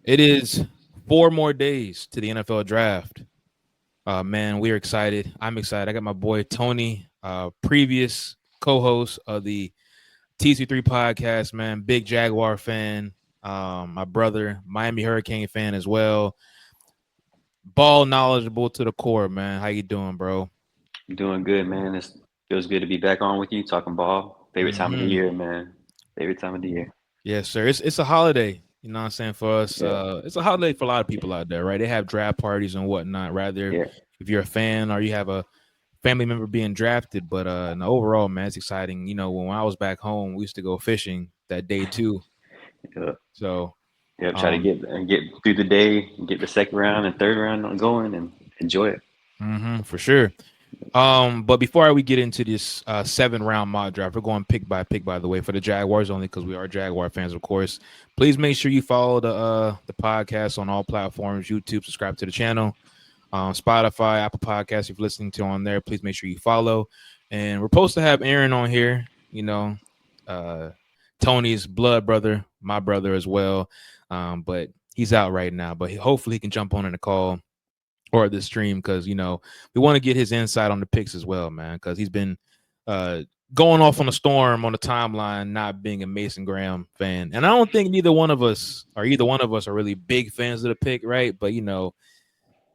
It is 4 more days to the NFL draft. Man, we're excited. I'm excited. I got my boy Tony, previous co-host of the TC3 podcast, man, big Jaguar fan. My brother, Miami Hurricane fan as well. Ball knowledgeable to the core, man. How you doing, bro? Doing good, man. It feels good to be back on with you, talking ball. Favorite time of the Hmm. year, man. Favorite time of the year. Yes, sir. It's a holiday. You know what I'm saying? For us, Yeah, it's a holiday for a lot of people out there, right? They have draft parties and whatnot. Rather, yeah, if you're a fan or you have a family member being drafted. But no, overall, man, it's exciting. You know, when I was back home, we used to go fishing that day too. yeah. So, Yeah, try to um, get through the day, get the second round and third round going, and enjoy it. for sure. But before we get into this 7 round mock draft, we're going pick by pick, by the way, for the Jaguars only because we are Jaguar fans, of course. Please make sure you follow the podcast on all platforms, YouTube, subscribe to the channel, Spotify, Apple Podcasts. If you're listening to on there, please make sure you follow. And we're supposed to have Aaron on here, uh, Tony's blood brother, my brother as well. But he's out right now, but hopefully he can jump on in the call or the stream because we want to get his insight on the picks as well, man. Because he's been uh, going off on a storm on the timeline, not being a Mason Graham fan, and I don't think either one of us are really big fans of the pick, right? But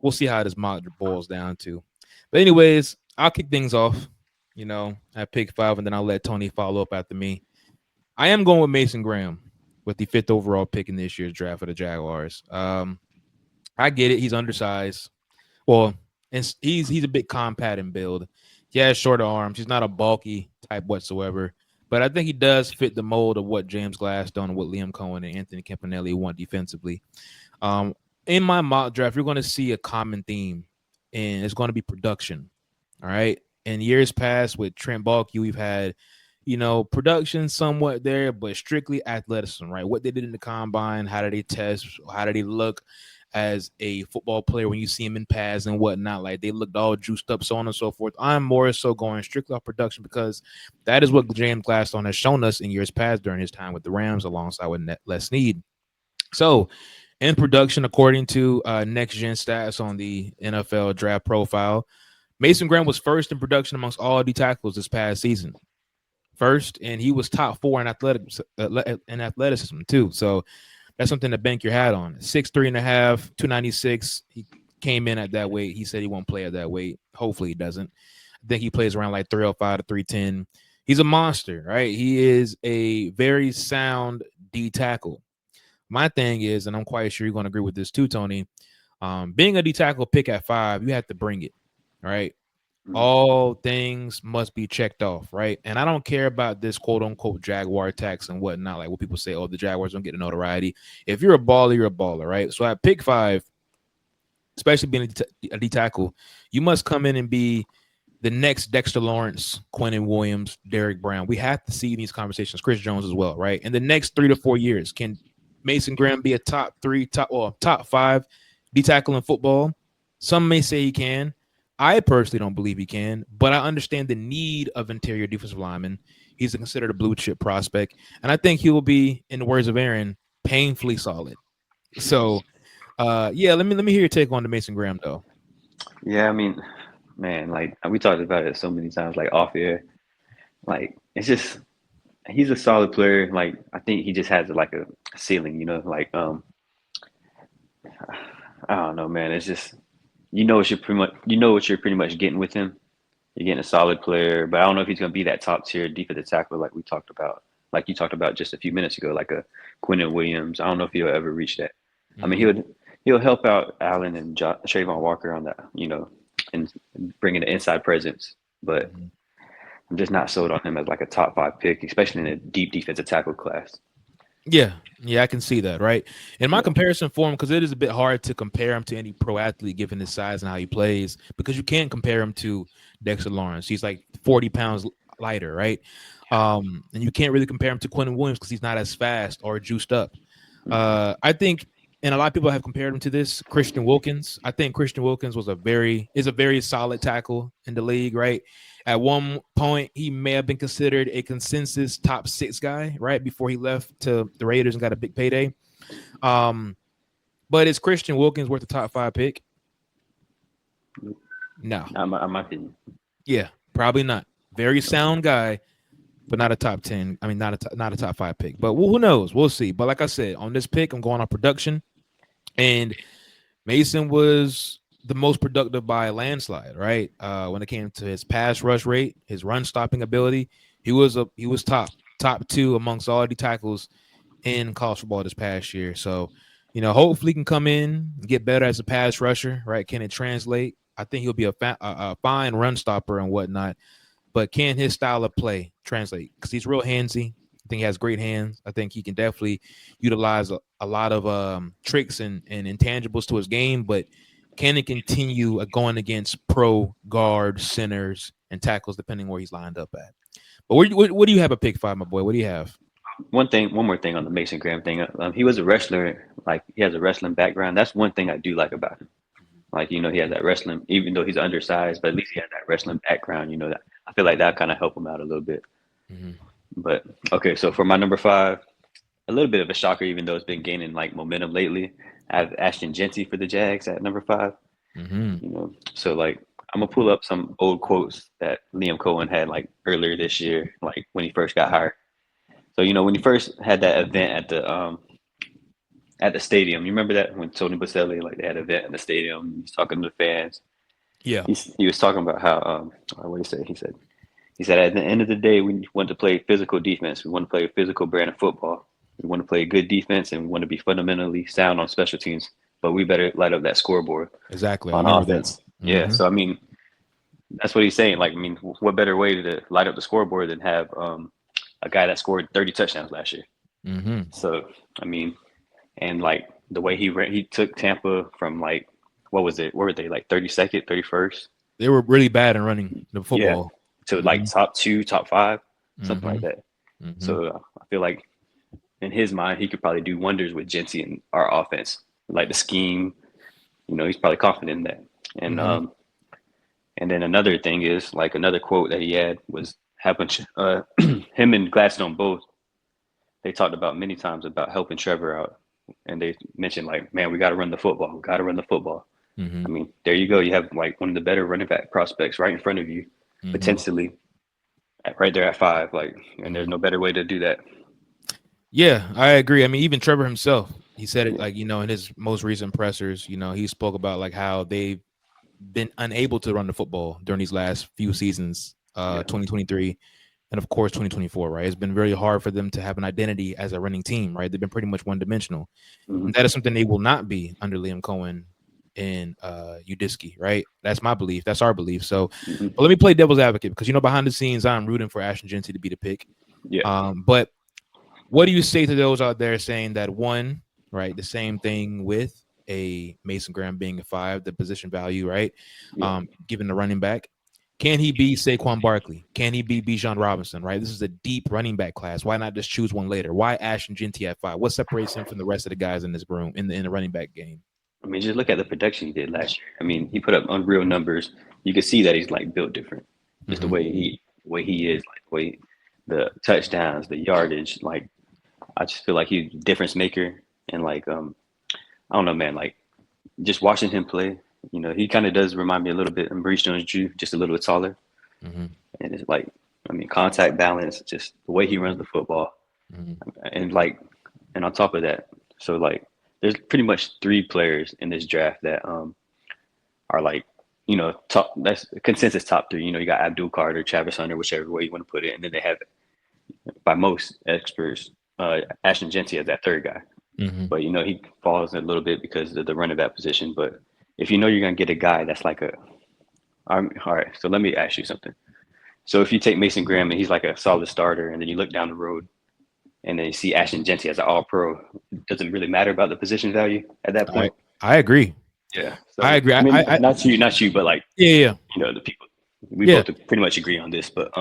we'll see how this mock boils down to. But anyways, I'll kick things off. At pick 5, and then I'll let Tony follow up after me. I am going with Mason Graham with the 5th overall pick in this year's draft for the Jaguars. I get it; he's undersized. Well, and he's a bit compact in build. He has shorter arms. He's not a bulky type whatsoever. But I think he does fit the mold of what James Gladstone, what Liam Cohen, and Anthony Campanelli want defensively. Um, in my mock draft, you're going to see a common theme, and it's going to be production. All right. In years past with Trent Baalke, we've had, production somewhat there, but strictly athleticism, right? What they did in the combine, how did they test, how did they look as a football player when you see him in pads and whatnot, like they looked all juiced up, so on and so forth. I'm more so going strictly off production because that is what James Gladstone has shown us in years past during his time with the Rams alongside with Les Snead. So in production, according to next gen stats on the NFL draft profile, Mason Graham was first in production amongst all D tackles this past season. First, and he was top 4 in athleticism too. So that's something to bank your hat on. 6'3" and a half, 296. He came in at that weight. He said he won't play at that weight. Hopefully he doesn't. I think he plays around like 305 to 310. He's a monster, right? He is a very sound D tackle. My thing is, and I'm quite sure you're going to agree with this too, Tony. Being a D tackle pick at 5, you have to bring it, right? Mm. All things must be checked off, right? And I don't care about this quote unquote Jaguar tax and whatnot, like what people say, oh, the Jaguars don't get the notoriety. If you're a baller, you're a baller, right? So at pick 5, especially being a D tackle, you must come in and be the next Dexter Lawrence, Quentin Williams, Derek Brown. We have to see these conversations, Chris Jones as well, right? In the next 3 to 4 years, can Mason Graham be a top 5 D tackle in football? Some may say he can. I personally don't believe he can, but I understand the need of interior defensive linemen. He's considered a blue chip prospect, and I think he will be, in the words of Aaron, painfully solid. So, yeah, let me hear your take on the Mason Graham though. Yeah, I mean, man, like we talked about it so many times, like off air. Like it's just he's a solid player. Like I think he just has like a ceiling, I don't know, man. It's just you know what you're pretty much getting with him. You're getting a solid player, but I don't know if he's going to be that top tier defensive tackle like we talked about, like you talked about just a few minutes ago, like a Quentin Williams. I don't know if he'll ever reach that. I mean, Mm-hmm. he'll help out Allen and Trayvon Walker on that, and bringing the inside presence. But Mm-hmm. I'm just not sold on him as like a top 5 pick, especially in a deep defensive tackle class. Yeah, yeah, I can see that, right? In my Yeah, comparison for him, because it is a bit hard to compare him to any pro athlete given his size and how he plays, because you can't compare him to Dexter Lawrence. He's like 40 pounds lighter, right? And you can't really compare him to Quentin Williams because he's not as fast or juiced up. I think, and a lot of people have compared him to this Christian Wilkins. I think Christian Wilkins is a very solid tackle in the league, right? At one point, he may have been considered a consensus top 6 guy, right? Before he left to the Raiders and got a big payday. Um, But is Christian Wilkins worth a top 5 pick? No. In my opinion. Yeah, probably not. Very sound guy, but not a top 10. I mean, not a top 5 pick. But who knows? We'll see. But like I said, on this pick, I'm going on production, and Mason was the most productive by a landslide, right? When it came to his pass rush rate, his run stopping ability, he was top 2 amongst all the tackles in college football this past year. So, hopefully he can come in, get better as a pass rusher, right? Can it translate? I think he'll be a fine run stopper and whatnot. But can his style of play translate? Because he's real handsy. I think he has great hands. I think he can definitely utilize a lot of tricks and intangibles to his game. But can it continue going against pro guard, centers, and tackles, depending where he's lined up at? But what do you have a pick 5, my boy? What do you have? One more thing on the Mason Graham thing. He was a wrestler. Like, he has a wrestling background. That's one thing I do like about him. Like, he has that wrestling, even though he's undersized, but at least he has that wrestling background. That I feel like that kind of help him out a little bit. Mm-hmm. But okay, so for my number 5, a little bit of a shocker, even though it's been gaining like momentum lately. I have Ashton Jeanty for the Jags at number 5. Mm-hmm. So like, I'm gonna pull up some old quotes that Liam Cohen had like earlier this year, like when he first got hired. So when he first had that event at the stadium, you remember that when Tony Baselli, like, they had an event at the stadium, he's talking to the fans. Yeah. He was talking about how what did he say? He said at the end of the day, we want to play physical defense. We want to play a physical brand of football. We want to play good defense, and we want to be fundamentally sound on special teams. But we better light up that scoreboard. Exactly. On offense. Mm-hmm. Yeah. So I mean, that's what he's saying. Like, I mean, what better way to light up the scoreboard than have a guy that scored 30 touchdowns last year? Mm-hmm. So I mean, and like the way he took Tampa from, like, what was it? Where were they, like 32nd, 31st? They were really bad in running the football. Yeah, to like top 2, top 5, something Mm-hmm. like that. Mm-hmm. So I feel like in his mind, he could probably do wonders with Jeanty and our offense, like the scheme. He's probably confident in that. And Mm-hmm. and then another thing is, like, another quote that he had was helping him and Gladstone both. They talked about many times about helping Trevor out, and they mentioned, like, man, we got to run the football. We got to run the football. Mm-hmm. I mean, there you go. You have like one of the better running back prospects right in front of you, Mm-hmm. potentially right there at 5. Like, and there's no better way to do that. Yeah, I agree. I mean, even Trevor himself, he said it, like, in his most recent pressers, he spoke about like how they've been unable to run the football during these last few seasons, 2023 and of course 2024, right? It's been very hard for them to have an identity as a running team, right? They've been pretty much one-dimensional. Mm-hmm. And that is something they will not be under Liam Cohen and Udisky, right? That's my belief. That's our belief. So, but let me play devil's advocate, because behind the scenes, I'm rooting for Ashton Jeanty to be the pick. Yeah. But what do you say to those out there saying that, one, right, the same thing with a Mason Graham being a 5, the position value, right? Yeah. Given the running back, can he be Saquon Barkley? Can he be Bijan Robinson? Right, this is a deep running back class. Why not just choose one later? Why Ashton Jeanty at 5? What separates him from the rest of the guys in this room in the running back game? I mean, just look at the production he did last year. I mean, he put up unreal numbers. You can see that he's like built different. Just Mm-hmm. the way he is, like the touchdowns, the yardage. Like, I just feel like he's a difference maker. And like, I don't know, man. Like, just watching him play, he kind of does remind me a little bit of Maurice Jones-Drew, just a little bit taller. Mm-hmm. And it's like, I mean, contact balance, just the way he runs the football, and on top of that, so like, there's pretty much 3 players in this draft that are like, top. That's consensus top 3. You got Abdul Carter, Travis Hunter, whichever way you want to put it, and then they have, by most experts, Ashton Jeanty as that 3rd guy. Mm-hmm. But he falls a little bit because of the running back position. But if you're gonna get a guy that's like all right. So let me ask you something. So if you take Mason Graham and he's like a solid starter, and then you look down the road, and then you see Ashton Jeanty as an All-Pro, does it really matter about the position value at that point? I agree. Yeah, so, I agree. I mean, not you, but like, yeah. The people. We both pretty much agree on this, but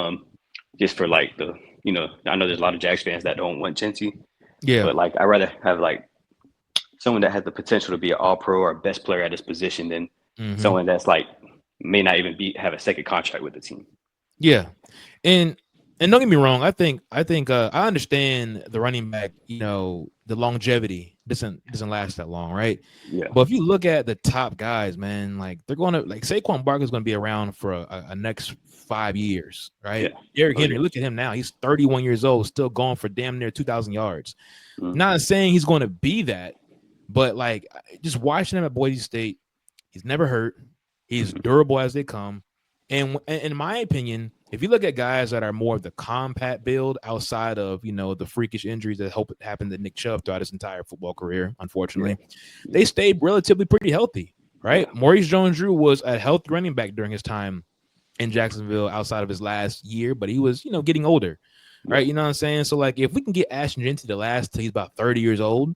just for like the, I know there's a lot of Jags fans that don't want Jeanty. Yeah. But like, I'd rather have like someone that has the potential to be an All-Pro or best player at his position than someone that's like may not even have a second contract with the team. Yeah, and don't get me wrong. I think I understand the running back, the longevity doesn't last that long, right? Yeah. But if you look at the top guys, man, like they're going to like Saquon Barkley's going to be around for a next 5 years, right? Yeah. Derrick Oh Henry, yeah. look at him now. He's 31 years old, still going for damn near 2,000 yards. Mm. Not saying he's going to be that, but like just watching him at Boise State, he's never hurt. He's Mhm. durable as they come. And in my opinion, if you look at guys that are more of the compact build outside of, the freakish injuries that happened to Nick Chubb throughout his entire football career, Yeah. unfortunately, they stayed relatively pretty healthy, right? Yeah. Maurice Jones-Drew was a healthy running back during his time in Jacksonville outside of his last year, but he was, getting older, Yeah. right? You know what I'm saying? So, like, if we can get Ashton Genty to last till he's about 30 years old,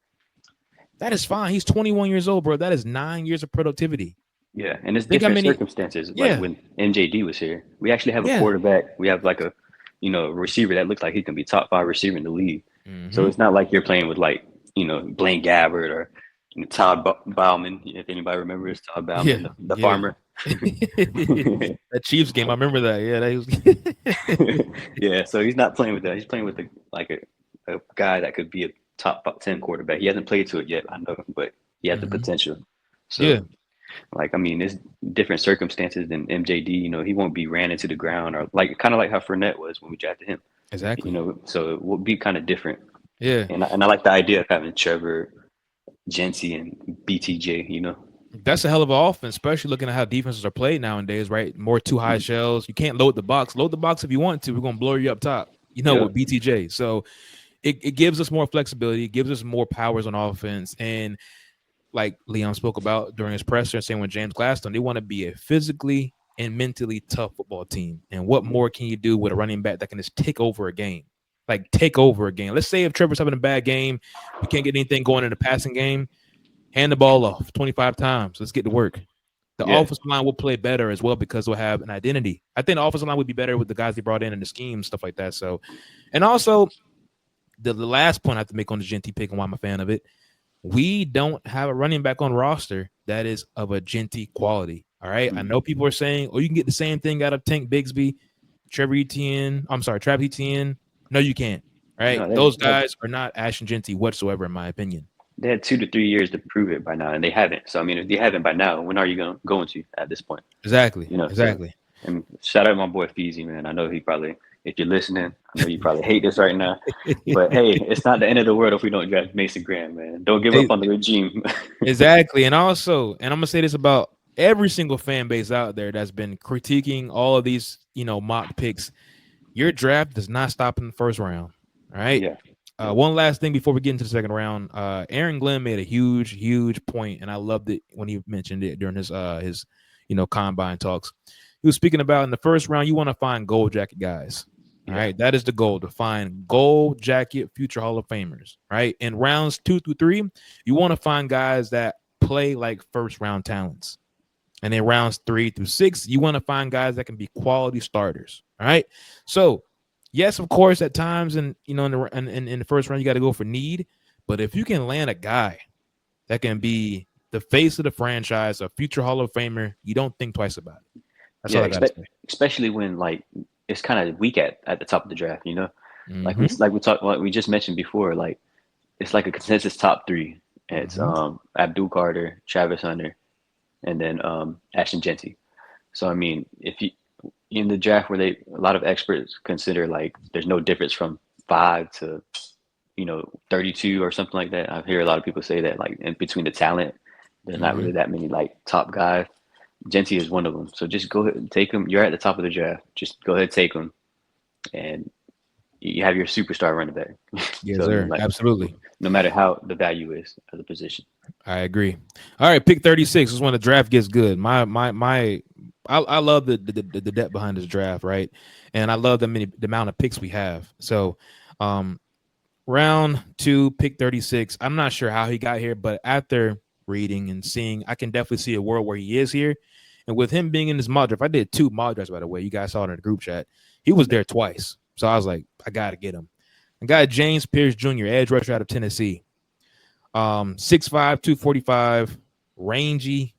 that is fine. He's 21 years old, bro. That is 9 years of productivity. Yeah. And it's Think how different many? circumstances. Like Yeah, when MJD was here, we actually have a yeah. quarterback. We have like a, receiver that looks like he can be top five receiver in the league. So Mm-hmm. it's not like you're playing with like, Blaine Gabbert or Todd Bauman. If anybody remembers Todd Yeah, Bauman, the yeah. farmer. That Chiefs game, I remember that. Yeah, that was. Yeah. So he's not playing with that. He's playing with a guy that could be a top 10 quarterback. He hasn't played to it yet, I know, but he has the Hmm. potential. Yeah, So, like, I mean, it's different circumstances than MJD. He won't be ran into the ground or like kind of like how Fournette was when we drafted him. exactly. So it will be kind of different. Yeah, And I like the idea of having Trevor, Jency, and BTJ. that's a hell of an offense, especially looking at how defenses are played nowadays, right? More too high shells. You can't load the box. Load the box if you want to. We're gonna blow you up top. Yeah, With BTJ. So it gives us more flexibility, it gives us more powers on offense. And like Leon spoke about during his presser, saying with James Gladstone, they want to be a physically and mentally tough football team. And what more can you do with a running back that can just take over a game? Like take over a game. Let's say if Trevor's having a bad game, we can't get anything going in the passing game, hand the ball off 25 times. Let's get to work. The yeah, offensive line will play better as well because they'll have an identity. I think the offensive line would be better with the guys they brought in and the schemes, stuff like that. So, and also the last point I have to make on the Genty pick and why I'm a fan of it, we don't have a running back on roster that is of a Genty quality. All right. I know people are saying, oh, you can get the same thing out of Tank Bigsby, Travis Etienne. No, you can't. All right. no, Those guys are not Ashton Genty whatsoever, in my opinion. they had 2 to 3 years to prove it by now, and they haven't. So I mean, if they haven't by now, when are you going to at this point? Exactly. So Exactly. and shout out to my boy Feezy, man. I know he probably, if you're listening, I know you probably hate this right now, but hey, it's not the end of the world if we don't draft Mason Graham, man. Don't give up on the regime. Exactly. And also, and I'm gonna say this about every single fan base out there that's been critiquing all of these, mock picks. Your draft does not stop in the first round. All right. Yeah, One last thing before we get into the second round. Aaron Glenn made a huge point, and I loved it when he mentioned it during his combine talks. He was speaking about in the first round, you want to find gold jacket guys. All right. That is the goal, to find gold jacket future Hall of Famers. Right. In rounds 2 through 3, you want to find guys that play like first round talents. And in rounds 3 through 6, you want to find guys that can be quality starters. All right. So, yes, of course, at times, and in the first round, you got to go for need. But if you can land a guy that can be the face of the franchise, a future Hall of Famer, you don't think twice about it. That's all I got to say. especially when like it's kind of weak at the top of the draft. Like Mm-hmm. we just mentioned before, like it's like a consensus top three. It's Mm-hmm. Abdul Carter, Travis Hunter, and then Ashton Genty. So I mean, if you in the draft where a lot of experts consider like there's no difference from 5 to 32 or something like that. I hear a lot of people say that like in between the talent, there's not Mm-hmm. really that many like top guys. Genty is one of them. So just go ahead and take him. You're at the top of the draft. Just go ahead and take him, and you have your superstar running back. Yes, So I mean, sir. like, Absolutely. no matter how the value is of the position. I agree. All right, pick 36 is when the draft gets good. I love the depth behind this draft, right? And I love the amount of picks we have. So, um, round 2, pick 36. I'm not sure how he got here, but after reading and seeing, I can definitely see a world where he is here. And with him being in this mock draft, I did 2 mock drafts, by the way. You guys saw it in the group chat. He was there twice. So I was like, I got to get him. I got James Pierce Jr., edge rusher out of Tennessee. 6'5", 245, rangy,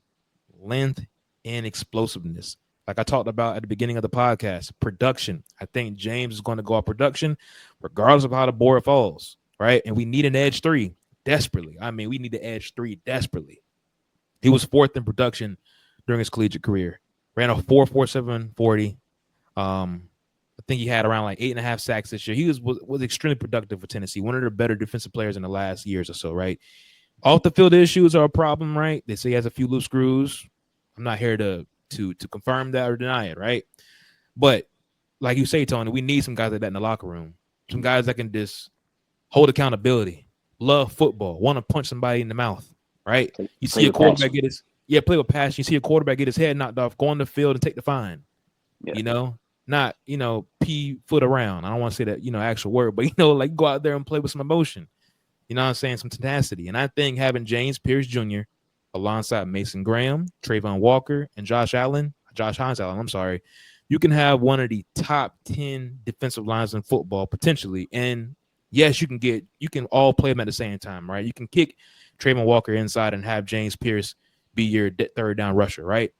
length, and explosiveness. Like I talked about at the beginning of the podcast, production. I think James is going to go off production regardless of how the board falls, right? And we need an edge 3. desperately. I mean, we need to edge 3 desperately. He was 4th in production during his collegiate career. Ran a 4.47 40. I think he had around like 8.5 sacks this year. He was extremely productive for Tennessee. One of the better defensive players in the last years or so, right? Off the field issues are a problem, right? They say he has a few loose screws. I'm not here to confirm that or deny it, right? But like you say, Tony, we need some guys like that in the locker room. Some guys that can just hold accountability, love football, want to punch somebody in the mouth, right? You see Play a with quarterback passion. play with passion. You see a quarterback get his head knocked off, go on the field and take the fine. Yeah. You know, not pee foot around. I don't want to say that actual word, but like go out there and play with some emotion. You know what I'm saying? Some tenacity. And I think having James Pierce Jr. alongside Mason Graham, Trayvon Walker, and Josh Hines Allen, I'm sorry, you can have one of the top 10 defensive lines in football potentially. And yes, you can all play them at the same time, right? You can kick Trayvon Walker inside and have James Pierce be your third down rusher, right?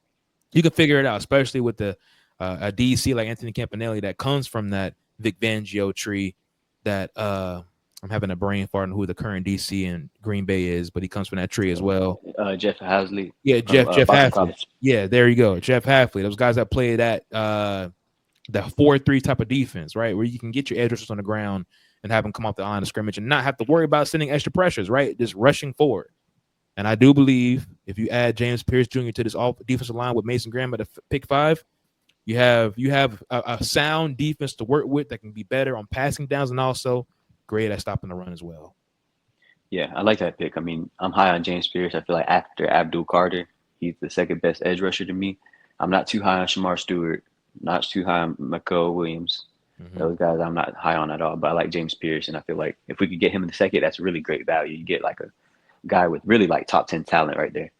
You can figure it out, especially with a DC like Anthony Campanelli that comes from that Vic Fangio tree that I'm having a brain fart on who the current DC in Green Bay is, but he comes from that tree as well. Jeff Housley Yeah, from Jeff Boston Halfley. College. Yeah, there you go. Jeff Halfley. Those guys that play that 4-3 type of defense, right? Where you can get your edge rushers on the ground and have them come off the line of scrimmage and not have to worry about sending extra pressures, right? Just rushing forward. And I do believe if you add James Pierce Jr. to this all defensive line with Mason Graham at the pick 5, you have a sound defense to work with that can be better on passing downs and also great at stopping the run as well. Yeah, I like that pick. I mean, I'm high on James Pierce. I feel like after Abdul Carter, he's the second best edge rusher to me. I'm not too high on Shamar Stewart, not too high on McCall Williams. Mm-hmm. Those guys I'm not high on at all, but I like James Pierce, and I feel like if we could get him in the second, that's really great value. You get like a guy with really like top 10 talent right there.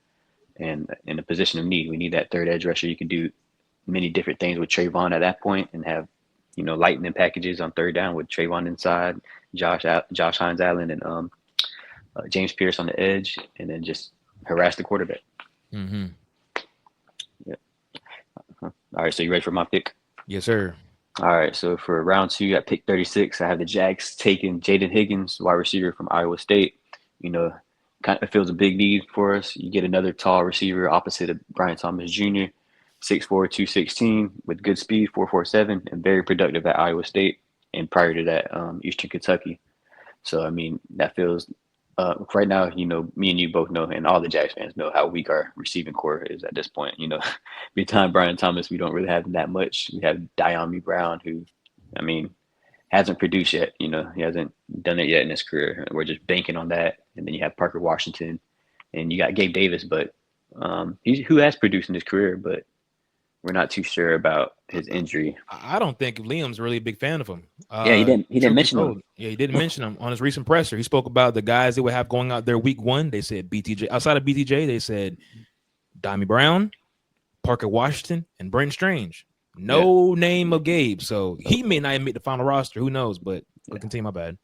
And in a position of need, we need that third edge rusher. You can do many different things with Trayvon at that point and have, lightning packages on third down with Trayvon inside, Josh Hines Allen, and James Pierce on the edge, and then just harass the quarterback. Mm-hmm. Yeah. All right, so you ready for my pick? Yes, sir. All right, so for round 2 at pick 36, I have the Jags taking Jaden Higgins, wide receiver from Iowa State. Kind of feels a big need for us. You get another tall receiver opposite of Brian Thomas Jr., 6'4", 216, with good speed, 4.47, and very productive at Iowa State, and prior to that, Eastern Kentucky. So, I mean, that feels right now, me and you both know, and all the Jags fans know how weak our receiving core is at this point. Behind Brian Thomas, we don't really have that much. We have Diami Brown, who, I mean, hasn't produced yet. He hasn't done it yet in his career. We're just banking on that. And then you have Parker Washington, and you got Gabe Davis, but who has produced in his career, but we're not too sure about his injury. I don't think Liam's really a big fan of him. Yeah, he didn't Truth be mention told, him. yeah, he didn't mention him on his recent presser. He spoke about the guys they would have going out there week 1. They said BTJ. Outside of BTJ, they said Diami Brown, Parker Washington, and Brent Strange. No name of Gabe, so he may not even make the final roster. Who knows? But continue. My bad.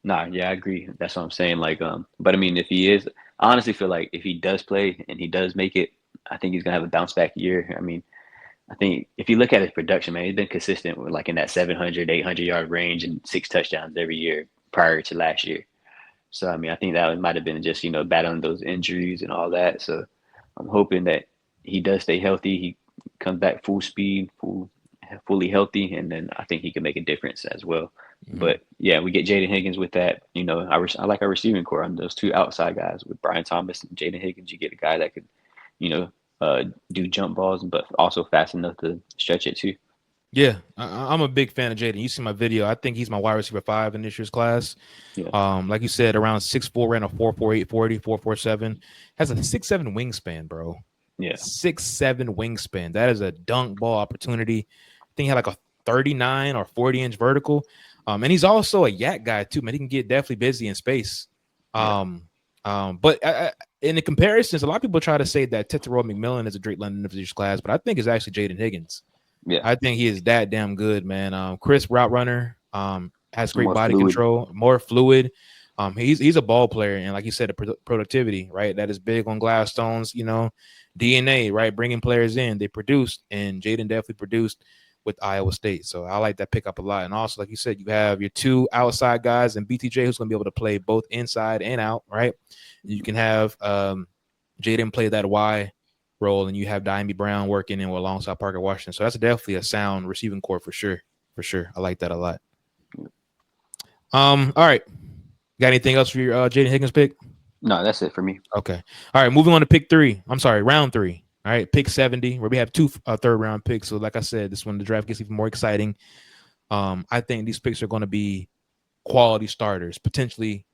Nah, yeah, I agree. That's what I'm saying. Like, but I mean, if he is, I honestly feel like if he does play and he does make it, I think he's gonna have a bounce back year. I mean, I think if you look at his production, man, he's been consistent with like in that 700, 800 yard range and 6 touchdowns every year prior to last year. So, I mean, I think that might have been just, battling those injuries and all that. So I'm hoping that he does stay healthy. He comes back full speed, fully healthy. And then I think he can make a difference as well. Mm-hmm. But yeah, we get Jaden Higgins with that. I like our receiving core on those 2 outside guys with Brian Thomas and Jaden Higgins. You get a guy that could, do jump balls, but also fast enough to stretch it too. Yeah, I'm a big fan of Jaden. You see my video. I think he's my wide receiver 5 in this year's class. Yeah. Like you said, around 6'4", ran a 4.48 40, 4.47. Has a 6'7" wingspan, bro. Yeah. 6'7" wingspan. That is a dunk ball opportunity. I think he had like a 39 or 40-inch vertical. And he's also a yak guy too, man. He can get definitely busy in space. But in the comparisons, a lot of people try to say that Tetairoa McMillan is a Drake London of this class, but I think it's actually Jaden Higgins. Yeah, I think he is that damn good, man. Crisp route runner, has great more body fluid. control, more fluid. He's a ball player, and like you said, the productivity, right? That is big on Gladstone's, DNA, right? Bringing players in, they produced, and Jaden definitely produced with Iowa State. So I like that pickup a lot. And also, like you said, you have your two outside guys and BTJ, who's going to be able to play both inside and out, right? You can have Jaden play that Y role, and you have Diamond Brown working in alongside Parker Washington. So that's definitely a sound receiving core for sure. For sure. I like that a lot. All right. Got anything else for your Jaden Higgins pick? No, that's it for me. Okay. All right. Moving on to pick 3. I'm sorry, round 3. All right. Pick 70, where we have 2 third round picks. So, like I said, this one, the draft gets even more exciting. I think these picks are going to be quality starters, potentially,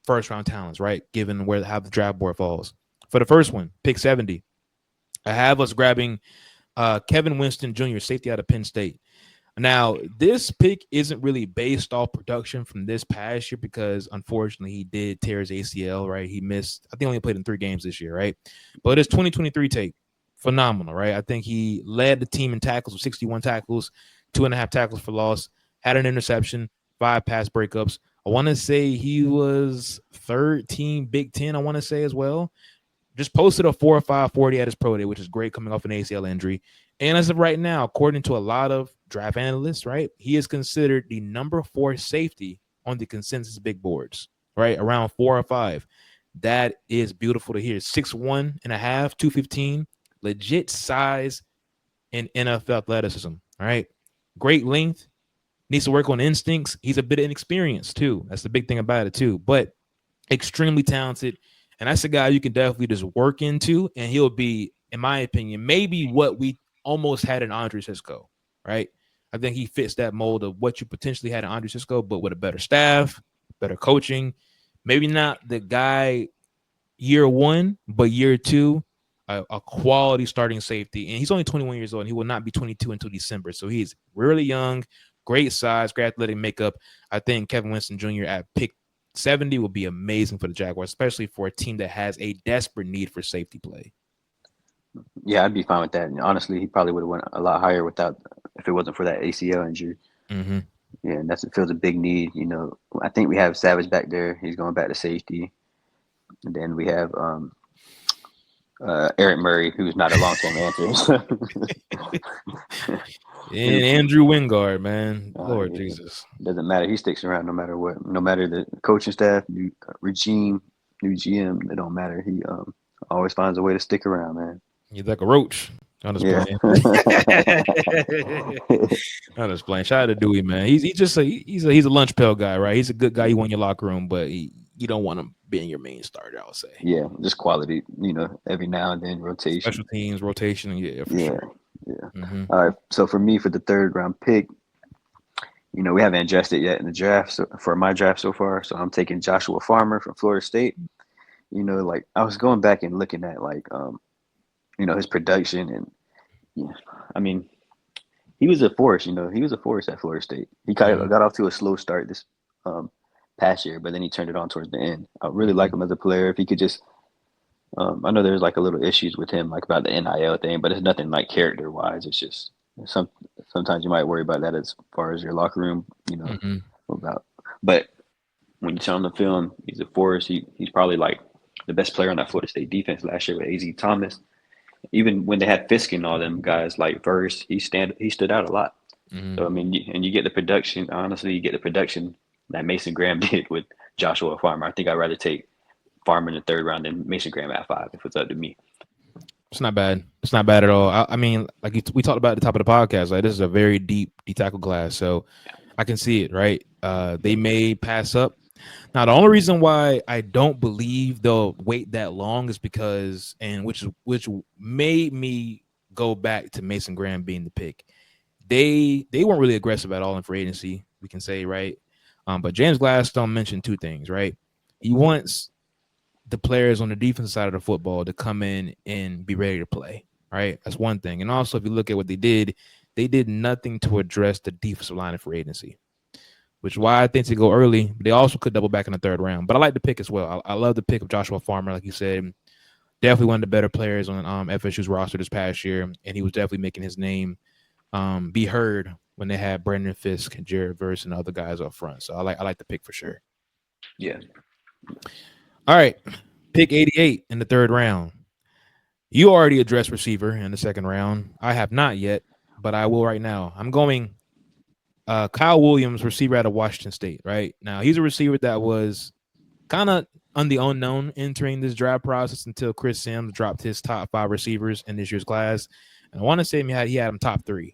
first round talents, right? Given how the draft board falls. For the first one, pick 70, I have us grabbing Kevin Winston Jr., safety out of Penn State. Now, this pick isn't really based off production from this past year because, unfortunately, he did tear his ACL, right? He missed, I think, only played in 3 games this year, right? But his 2023 tape, phenomenal, right? I think he led the team in tackles with 61 tackles, 2.5 tackles for loss, had an interception, 5 pass breakups. I want to say he was third team Big Ten, I want to say as well. Just posted a 4.5 40 at his pro day, which is great coming off an ACL injury. And as of right now, according to a lot of draft analysts, right, he is considered the number 4 safety on the consensus big boards, right, around 4 or 5. That is beautiful to hear. 6'1 and a half, 215, legit size and NFL athleticism, all right? Great length, needs to work on instincts. He's a bit inexperienced too. That's the big thing about it too, but extremely talented. And that's a guy you can definitely just work into, and he'll be, in my opinion, maybe what we almost had in Andre Cisco, right? I think he fits that mold of what you potentially had in Andre Cisco, but with a better staff, better coaching. Maybe not the guy year 1, but year 2, a quality starting safety. And he's only 21 years old, and he will not be 22 until December. So he's really young, great size, great athletic makeup. I think Kevin Winston Jr. at pick 70 will be amazing for the Jaguars, especially for a team that has a desperate need for safety play. Yeah, I'd be fine with that. And honestly, he probably would have went a lot higher without if it wasn't for that ACL injury. Mm-hmm. Yeah, and it feels a big need. I think we have Savage back there. He's going back to safety. And then we have Eric Murray, who's not a long-term answer. And Andrew Wingard, man. Lord Yeah. Jesus. Doesn't matter. He sticks around no matter what. No matter the coaching staff, new regime, new GM, it don't matter. He always finds a way to stick around, man. He's like a roach. I'm just Yeah. playing. I'm just playing. Shout out to Dewey, man. He's a lunch pail guy, right? He's a good guy you want in your locker room, but you don't want him being your main starter, I would say. Yeah, just quality, every now and then rotation. Special teams, rotation, yeah, for sure. Yeah. Mm-hmm. All right. So for me, for the third round pick, we haven't adjusted yet in the draft. So for my draft so far, so I'm taking Joshua Farmer from Florida State. Like I was going back and looking at his production, and I mean, he was a force. He was a force at Florida State. He kind of got off to a slow start this past year, but then he turned it on towards the end. I really like him as a player. If he could just, I know there's like a little issues with him, like about the NIL thing, but it's nothing like character wise. It's just sometimes you might worry about that as far as your locker room, about. But when you turn on the film, he's a force. He's probably like the best player on that Florida State defense last year with AZ Thomas. Even when they had Fisk and all them guys like Verse, he stood out a lot. Mm-hmm. So I mean, you get the production. Honestly, you get the production that Mason Graham did with Joshua Farmer. I think I'd rather take Farmer in the third round than Mason Graham at 5 if it's up to me. It's not bad. It's not bad at all. I mean, like we talked about at the top of the podcast, like this is a very deep tackle class, so I can see it, right? They may pass up. Now, the only reason why I don't believe they'll wait that long is because, and which made me go back to Mason Graham being the pick. They weren't really aggressive at all in free agency, we can say, right? But James Gladstone mentioned 2 things, right? He wants the players on the defensive side of the football to come in and be ready to play, right? That's one thing. And also, if you look at what they did nothing to address the defensive line of free agency, which is why I think to go early. They also could double back in the third round. But I like the pick as well. I love the pick of Joshua Farmer, like you said. Definitely one of the better players on FSU's roster this past year, and he was definitely making his name be heard when they had Brandon Fisk, Jared Verse, and other guys up front. So I like the pick for sure. Yeah. All right, pick 88 in the third round. You already addressed receiver in the second round. I have not yet. but I will right now. I'm going Kyle Williams, receiver out of Washington State. Right now, he's a receiver that was kind of on the unknown entering this draft process until Chris Sims dropped his top 5 receivers in this year's class. And I want to say he had him top 3.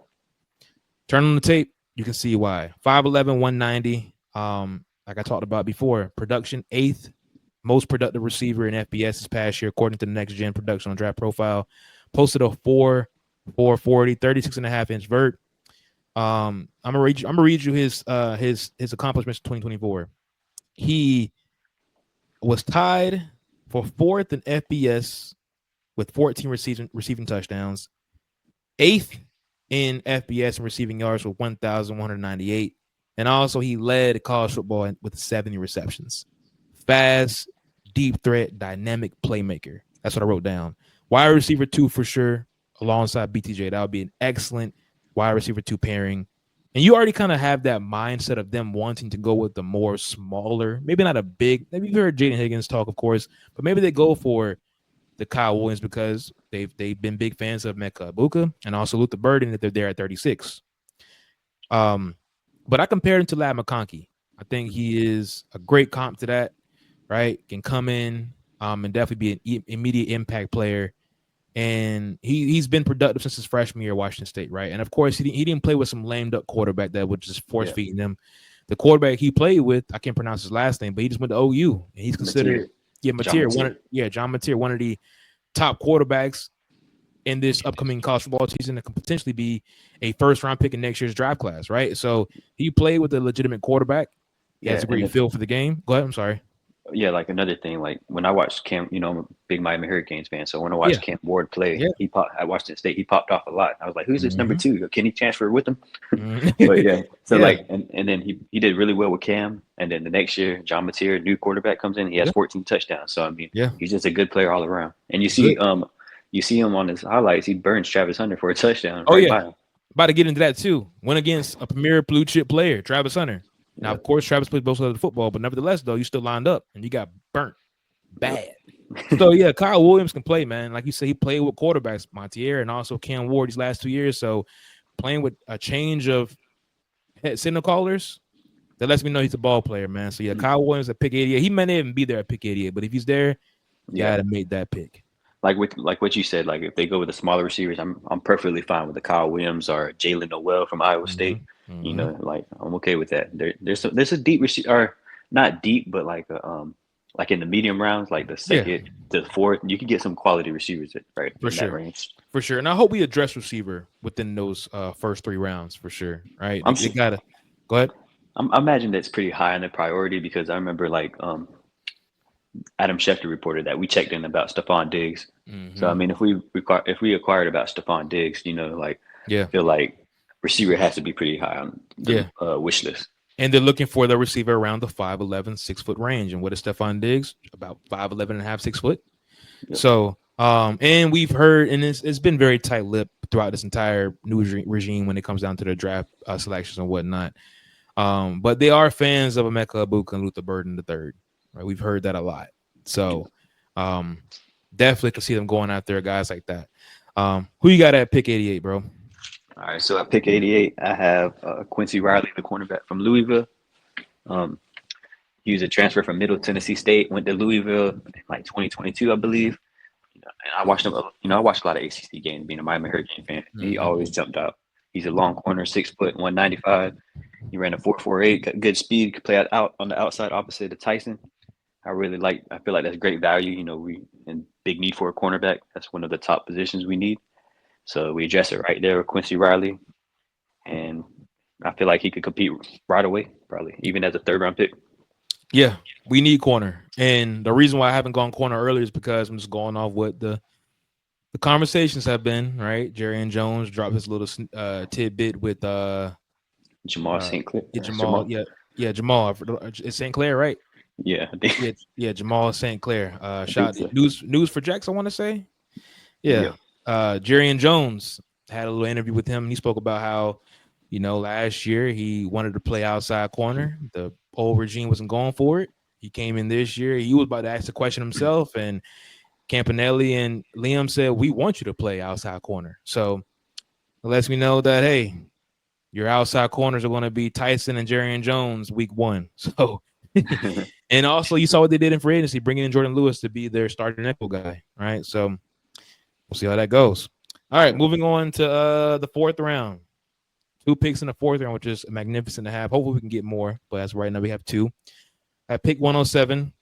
Turn on the tape, you can see why. 5'11", 190. Like I talked about before, production 8th most productive receiver in FBS this past year, according to the Next Gen Production on Draft Profile. Posted a 4.40, 36.5-inch vert. I'm gonna read you his accomplishments in 2024. He was tied for 4th in FBS with 14 receiving touchdowns, 8th in FBS and receiving yards with 1,198. And also he led college football with 70 receptions. Fast, deep threat, dynamic playmaker. That's what I wrote down. Wide receiver 2 for sure, alongside BTJ. That would be an excellent wide receiver 2 pairing. And you already kind of have that mindset of them wanting to go with the more smaller, maybe not a big, maybe you've heard Jaden Higgins talk, of course, but maybe they go for the Kyle Williams because they've been big fans of Mecca Ibuka and also Luther Burden if they're there at 36. But I compared him to Lad McConkey. I think he is a great comp to that, right? Can come in and definitely be an immediate impact player. And he's been productive since his freshman year at Washington State, right? And of course, he didn't play with some lamed up quarterback that would just force feeding them. The quarterback he played with, I can't pronounce his last name, but he just went to OU, and he's considered John Mateer, one of the top quarterbacks in this upcoming college football season that could potentially be a first-round pick in next year's draft class, right? So he played with a legitimate quarterback. He has a great feel for the game. Go ahead. I'm sorry. Yeah, like another thing, like when I watched Cam, I'm a big Miami Hurricanes fan. So when I watched Cam Ward play, at Washington State, he popped off a lot. I was like, who's this number 2? Can he transfer with him? But like, and then he did really well with Cam. And then the next year, John Mateer, new quarterback, comes in. He has 14 touchdowns. So I mean, he's just a good player all around. And you see him on his highlights. He burns Travis Hunter for a touchdown. Oh yeah, about to get into that too. Went against a premier blue chip player, Travis Hunter. Now, of course, Travis plays both sides of the football, but nevertheless, though, you still lined up and you got burnt bad. So, yeah, Kyle Williams can play, man. Like you said, he played with quarterbacks, Montier and also Cam Ward these last 2 years. So, playing with a change of signal callers, that lets me know he's a ball player, man. So, yeah, Kyle Williams at pick 88. He may not even be there at pick 88, but if he's there, you got to make that pick. Like what you said, like if they go with the smaller receivers, I'm perfectly fine with the Kyle Williams or Jalen Noel from Iowa State. Like I'm okay with that. There's a deep receiver, or not deep, but like in the medium rounds, like the second to the fourth, you can get some quality receivers right in that range. For sure. And I hope we address receiver within those first 3 rounds for sure. Right? They gotta go ahead. I imagine that's pretty high on the priority because I remember like Adam Schefter reported that we checked in about Stephon Diggs. So I mean, if we acquired about Stephon Diggs, I feel like receiver has to be pretty high on the wish list. And they're looking for the receiver around the 5'11", 6 foot range. And what is Stephon Diggs? About 5'11 and a half, 6 foot. Yep. So, and we've heard, and it's been very tight-lipped throughout this entire new regime when it comes down to the draft selections and whatnot. But they are fans of Emeka Ibuka and Luther Burden III. Right? We've heard that a lot. So, definitely can see them going out there, guys like that. Who you got at pick 88, bro? All right, so at pick 88, I have Quincy Riley, the cornerback from Louisville. He was a transfer from Middle Tennessee State, went to Louisville in like 2022, I believe. And I watched him. I watched a lot of ACC games, being a Miami Hurricane fan. He always jumped out. He's a long corner, 6 foot, 195. He ran a 4.48, got good speed, could play out on the outside opposite of Tyson. I feel like that's great value. We in big need for a cornerback. That's one of the top positions we need. So we address it right there with Quincy Riley. And I feel like he could compete right away, probably, even as a 3rd round pick. Yeah, we need corner. And the reason why I haven't gone corner earlier is because I'm just going off what the conversations have been, right? Jerry and Jones dropped his little tidbit with Jamal St. Clair. Jamal. Jamal. It's St. Clair, right? Yeah. Jamal St. Clair. Shout out News for Jax, I want to say. Yeah. Jerry and Jones had a little interview with him. He spoke about how, last year he wanted to play outside corner. The old regime wasn't going for it. He came in this year. He was about to ask the question himself, and Campanelli and Liam said, "We want you to play outside corner." So It lets me know that, hey, your outside corners are going to be Tyson and Jerry and Jones week 1. So, and also you saw what they did in free agency, bringing in Jordan Lewis to be their starting nickel guy, right? So we'll see how that goes. All right, moving on to the 4th round. 2 picks in the 4th round, which is magnificent to have. Hopefully we can get more, but as right now we have 2. At pick 107,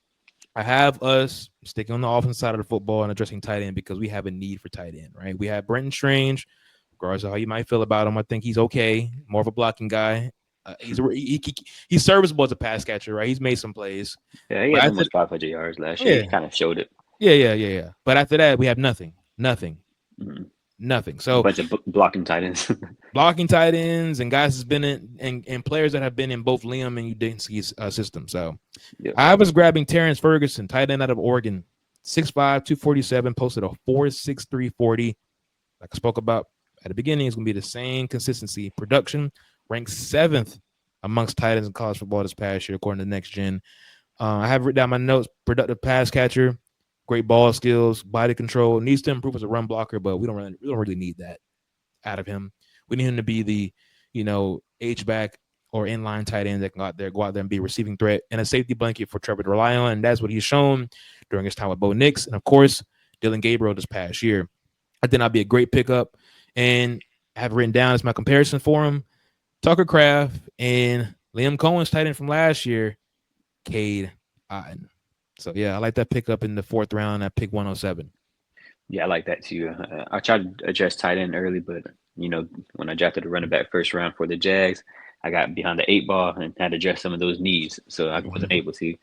I have us sticking on the offensive side of the football and addressing tight end because we have a need for tight end, right? We have Brenton Strange, regardless of how you might feel about him. I think he's okay, more of a blocking guy. He's serviceable as a pass catcher, right? He's made some plays. Yeah, he But had after, almost 500 yards last year. yeah, He kind of showed it. yeah. But after that, we have nothing. Mm-hmm. A So bunch of blocking tight ends. blocking tight ends and guys has been in and players that have been in both Liam and Udinski's system. So Yeah. I was grabbing Terrence Ferguson, tight end out of Oregon, 6'5", 247, posted a 4.63 40. Like I spoke about at the beginning, it's going to be the same consistency. Production ranked 7th amongst tight ends in college football this past year, according to Next Gen. I have written down my notes: productive pass catcher, great ball skills, body control. Needs to improve as a run blocker, but we don't really need that out of him. We need him to be the, H back or inline tight end that can go out there and be a receiving threat and a safety blanket for Trevor to rely on. And that's what he's shown during his time with Bo Nix. And of course, Dylan Gabriel this past year. I think that'd be a great pickup. And I have written down as my comparison for him, Tucker Kraft and Liam Cohen's tight end from last year, Cade Otten. So yeah, I like that pickup in the 4th round at pick 107. Yeah, I like that too. I tried to address tight end early, but when I drafted a running back first round for the Jags, I got behind the 8 ball and had to address some of those needs, so I wasn't able to.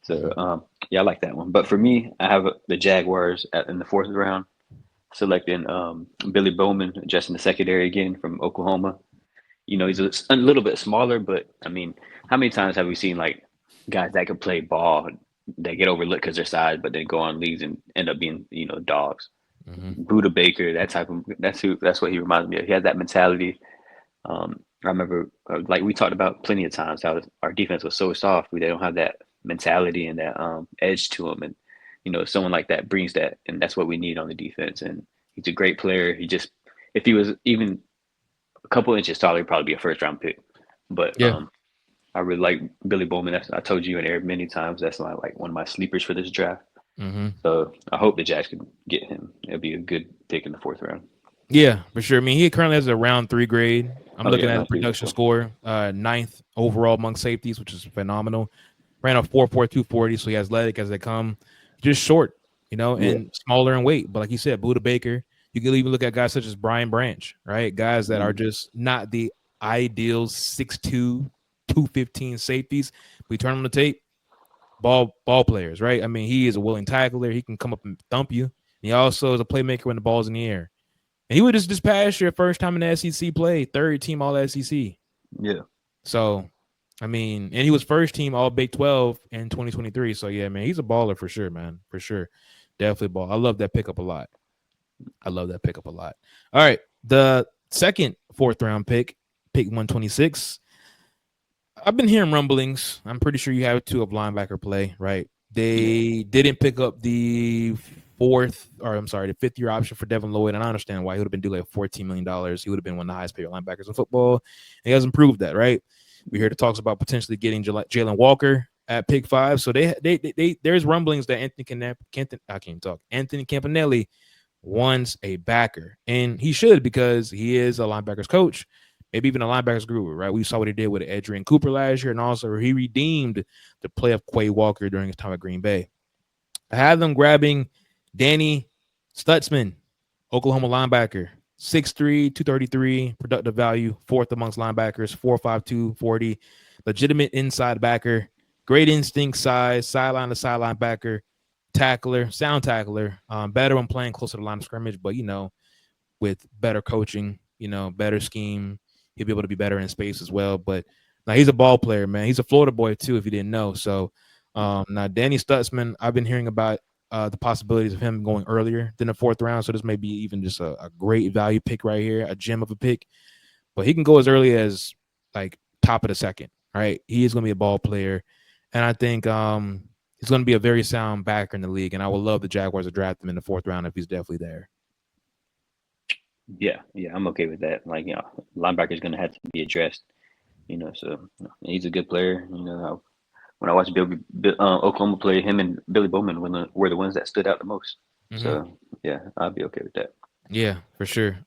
So yeah, I like that one. But for me, I have the Jaguars in the 4th round, selecting Billy Bowman, addressing the secondary again from Oklahoma. He's a little bit smaller, but I mean, how many times have we seen like guys that can play ball that get overlooked because their size, but then go on leagues and end up being dogs? Buda Baker, that type of that's what he reminds me of. He has that mentality. I remember, like we talked about plenty of times, how our defense was so soft. They don't have that mentality and that edge to them, and someone like that brings that, and that's what we need on the defense. And he's a great player. If he was even a couple inches taller, he'd probably be a first round pick. But Yeah. I really like Billy Bowman. I told you and Eric many times that's one of my sleepers for this draft. Mm-hmm. So I hope the Jags can get him. It'll be a good pick in the 4th round. Yeah, for sure. I mean, he currently has a round 3 grade. I'm looking at his Round three. production score, 9th overall among safeties, which is phenomenal. Ran a 4.42 240, so he has athletic as they come. Just short, and smaller in weight. But like you said, Buda Baker. You can even look at guys such as Brian Branch, right? Guys that are just not the ideal 6'2", 215 safeties. We turn them to tape, ball players, right? I mean, he is a willing tackler. He can come up and thump you. And he also is a playmaker when the ball's in the air. And he was just this past year, first time in the SEC play, 3rd team All SEC. Yeah. So, I mean, and he was first team All Big 12 in 2023. So, yeah, man, he's a baller for sure, man. For sure. Definitely ball. I love that pickup a lot. All right. The second 4th round pick 126. I've been hearing rumblings. I'm pretty sure you have it too of linebacker play, right? They didn't pick up the 5th-year option for Devin Lloyd, and I understand why. He would have been due like $14 million. He would have been one of the highest paid linebackers in football. And he hasn't proved that, right? We heard the talks about potentially getting Jalen Walker at pick 5. So there's rumblings that Anthony Campanelli wants a backer, and he should, because he is a linebackers coach, maybe even a linebackers guru, right? We saw what he did with Adrian Cooper last year, and also he redeemed the play of Quay Walker during his time at Green Bay. I had them grabbing Danny Stutzman, Oklahoma linebacker, 6'3", 233, productive value, 4th amongst linebackers, 4.52 40, legitimate inside backer, great instinct, sideline to sideline backer, tackler, sound tackler, better when playing close to the line of scrimmage, but with better coaching, better scheme, he'll be able to be better in space as well. But now he's a ball player, man. He's a Florida boy too, if you didn't know. So now Danny Stutzman, I've been hearing about the possibilities of him going earlier than the 4th round. So this may be even just a great value pick right here, a gem of a pick. But he can go as early as like top of the 2nd, right? He is going to be a ball player. And I think he's going to be a very sound backer in the league. And I would love the Jaguars to draft him in the 4th round if he's definitely there. Yeah, I'm okay with that. Like, linebacker's gonna have to be addressed. So he's a good player. When I watched Oklahoma play, him and Billy Bowman were the ones that stood out the most. Hmm. So yeah, I'll be okay with that. Yeah, for sure.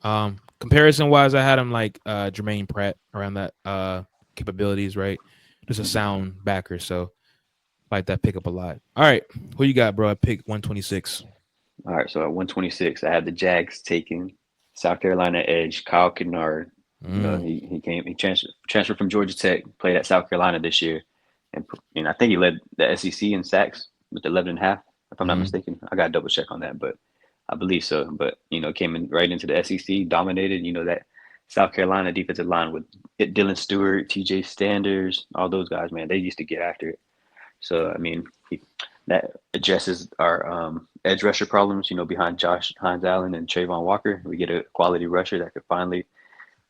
Comparison wise, I had him like Jermaine Pratt around that capabilities, right? Just a sound backer, so like that pickup a lot. All right, who you got, bro? I picked 126. All right, so at 126, I had the Jags taking South Carolina edge Kyle Kennard. Mm, He transferred from Georgia Tech, played at South Carolina this year, and I think he led the SEC in sacks with 11 and a half, if I'm not mm-hmm. mistaken. I got to double check on that, but I believe so. But came in right into the SEC, dominated. That South Carolina defensive line with Dylan Stewart, T.J. Sanders, all those guys, man, they used to get after it. So I mean, that addresses our edge rusher problems. Behind Josh Hines Allen and Trayvon Walker, we get a quality rusher that could finally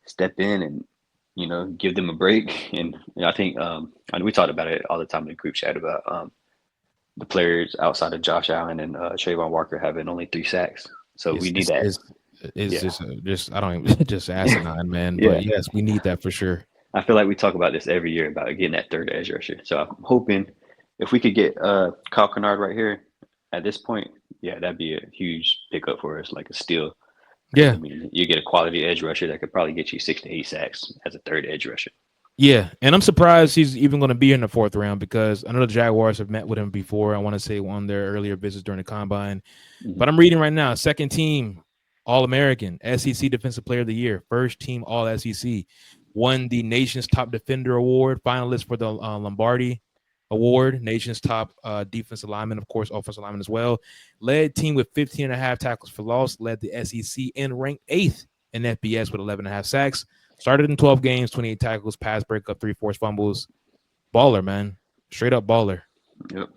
step in and give them a break. And I think and we talked about it all the time in the group chat about the players outside of Josh Allen and Trayvon Walker having only 3 sacks. So we It's need it's that. it's, it's Yeah, just I don't even just asinine, man. But yeah. yes, we need that for sure. I feel like we talk about this every year about getting that third edge rusher. So I'm hoping if we could get Kyle Kennard right here at this point, yeah, that'd be a huge pickup for us, like a steal. Because I Yeah, mean, you get a quality edge rusher that could probably get you 6 to 8 sacks as a third edge rusher. yeah, and I'm surprised he's even going to be here in the fourth round because I know the Jaguars have met with him before. I want to say on their earlier visits during the combine. Mm-hmm. But I'm reading right now, second team All American, SEC Defensive Player of the Year, first team All SEC, won the nation's top defender award, finalist for the Lombardi Award, nation's top defensive lineman, of course, offensive lineman as well. Led team with 15 and a half tackles for loss, led the SEC and ranked eighth in FBS with 11 and a half sacks. Started in 12 games, 28 tackles, pass breakup, 3 forced fumbles. Baller, man. Straight up baller. Yep.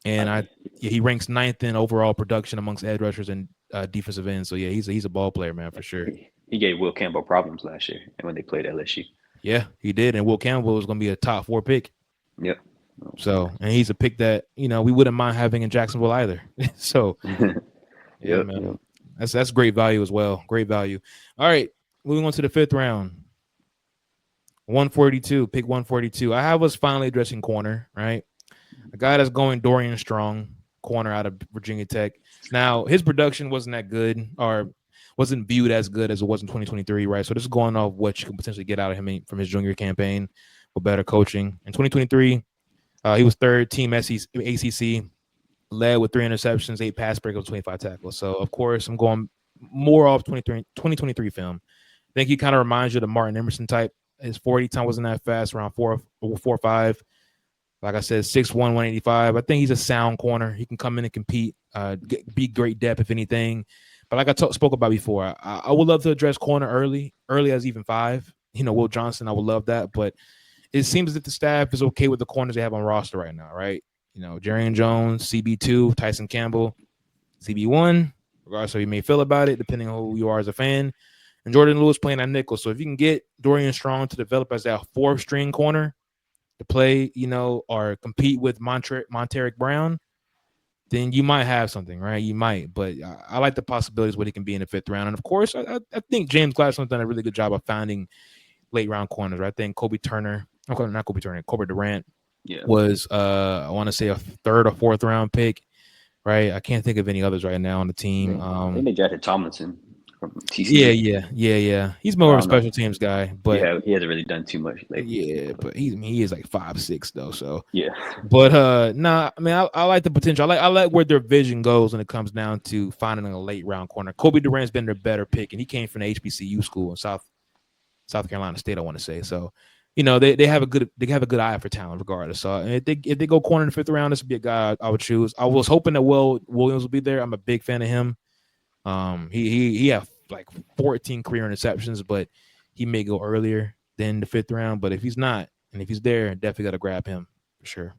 And I, he ranks ninth in overall production amongst edge rushers and defensive ends. So yeah, he's a ball player, man, for sure. he gave Will Campbell problems last year and when they played LSU. Yeah, he did. And Will Campbell was going to be a top 4 pick. Yep. So, and he's a pick that we wouldn't mind having in Jacksonville either. So yeah, Yep. man, Yep. that's great value as well. Great value. All right, moving on to the fifth round. 142, pick 142. I have us finally addressing corner, right? A guy that's going Dorian Strong, corner out of Virginia Tech. Now, his production wasn't that good or wasn't viewed as good as it was in 2023, right? So this is going off what you can potentially get out of him from his junior campaign with better coaching. In 2023, he was third team ACC, led with 3 interceptions, 8 pass breakups, 25 tackles. So, of course, I'm going more off 2023 film. I think he kind of reminds you of the Martin Emerson type. His 40 time wasn't that fast, around 4.5. Like I said, 6'1", 185. I think he's a sound corner. He can come in and compete, be great depth if anything. But like I spoke about before, I would love to address corner early as even 5. Will Johnson, I would love that. But it seems as if the staff is okay with the corners they have on roster right now, right? Jarian Jones, CB2, Tyson Campbell, CB1, regardless of how you may feel about it, depending on who you are as a fan. And Jordan Lewis playing at nickel. So if you can get Dorian Strong to develop as that 4th-string corner to play, or compete with Monteric Brown, then you might have something, right? You might. But I like the possibilities what he can be in the 5th round. And, of course, I think James Gladstone's done a really good job of finding late-round corners. Right? I think Kobe Turner, not Kobe Turner, Corbett Durant Yeah. was, I want to say, a 3rd or 4th-round pick. Right, I can't think of any others right now on the team. I think they drafted Tomlinson from Yeah, TCU. yeah. He's But more I of a don't know. special teams guy, but He hasn't really done too much lately. yeah, but he is like 5'6" though. So, Yeah. but nah, I mean, I like the potential. I like where their vision goes when it comes down to finding a late round corner. Kobe Durant's been their better pick, and he came from the HBCU school in South Carolina State, I want to say. So, they have a good eye for talent regardless. So if they go corner in the 5th round, this would be a guy I would choose. I was hoping that Will Williams will be there. I'm a big fan of him. He had like 14 career interceptions, but he may go earlier than the 5th round. But if he's not, and if he's there, definitely got to grab him for sure.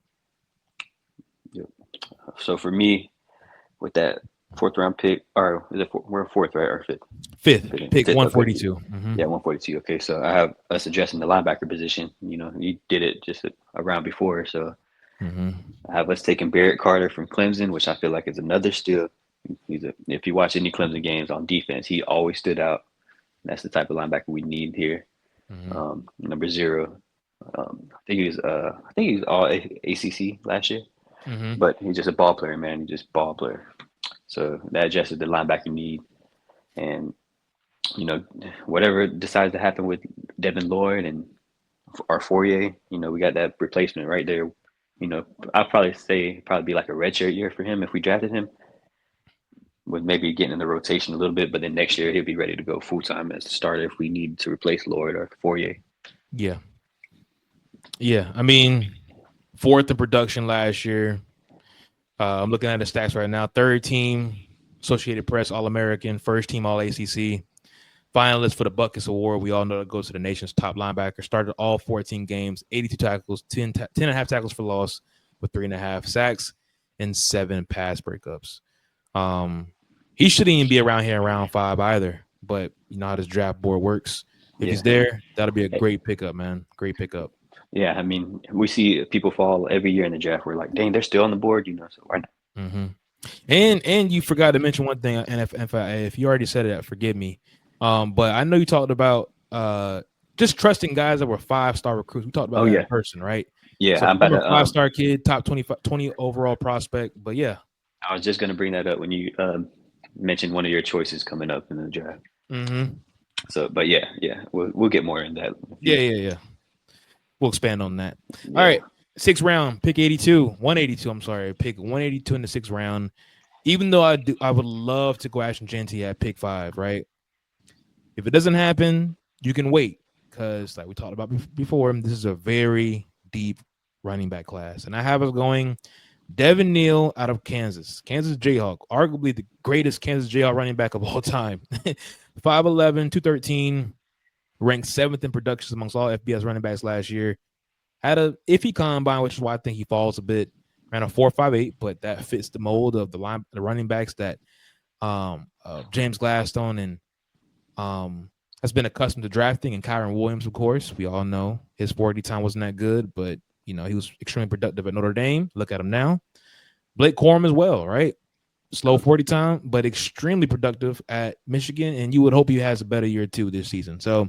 Yep. So for me, with that 4th round pick, or is it we're 4th, right, or 5th? 5th, pick Fifth, okay. 142. Mm-hmm. Yeah, 142. Okay, so I have us addressing the linebacker position. You did it just a round before, so Mm-hmm. I have us taking Barrett Carter from Clemson, which I feel like is another steal. If you watch any Clemson games on defense, he always stood out. That's the type of linebacker we need here. Mm-hmm. Number 0. I think he was all ACC last year, Mm-hmm. but he's just a ball player, man. He's just ball player. So that adjusted the linebacker need, and whatever decides to happen with Devin Lloyd and our Fourier, we got that replacement right there. I'd probably say probably be like a redshirt year for him if we drafted him, with maybe getting in the rotation a little bit, but then next year he'll be ready to go full time as a starter if we need to replace Lloyd or Fourier. Yeah. Yeah. I mean, fourth in production last year. I'm looking at the stats right now. Third team Associated Press All American, first team All ACC, finalist for the Buckets Award. We all know that goes to the nation's top linebacker. Started all 14 games, 82 tackles, 10 and a half tackles for loss with 3.5 sacks and 7 pass breakups. He shouldn't even be around here in round 5 either. But you know how this draft board works. If he's there, that'll be a great pickup, man. Great pickup. Yeah, I mean, we see people fall every year in the draft. We're like, dang, they're still on the board, so why not? Mm-hmm. And you forgot to mention one thing, and if you already said it, forgive me. But I know you talked about just trusting guys that were 5-star recruits. We talked about that in person, right? Yeah, so I'm about a to 5-star kid, top 20 overall prospect. But yeah, I was just gonna bring that up when you mentioned one of your choices coming up in the draft. Mm-hmm. So, but yeah, we'll get more in that. Yeah. We'll expand on that. Yeah. All right, 6th round, pick 182. I'm sorry, pick 182 in the 6th round. Even though I would love to go Ashton Jeanty at pick 5, right? If it doesn't happen, you can wait because, like we talked about before, this is a very deep running back class, and I have us going Devin Neal out of Kansas Jayhawk, arguably the greatest Kansas Jayhawk running back of all time. 5'11", 213, ranked 7th in productions amongst all FBS running backs last year. Had a iffy combine, which is why I think he falls a bit. Ran a 4.58, but that fits the mold of the running backs that James Gladstone and has been accustomed to drafting, and Kyron Williams, of course. We all know his 40 time wasn't that good, but he was extremely productive at Notre Dame. Look at him now. Blake Corum as well, right? Slow 40 time, but extremely productive at Michigan, and you would hope he has a better year too this season. So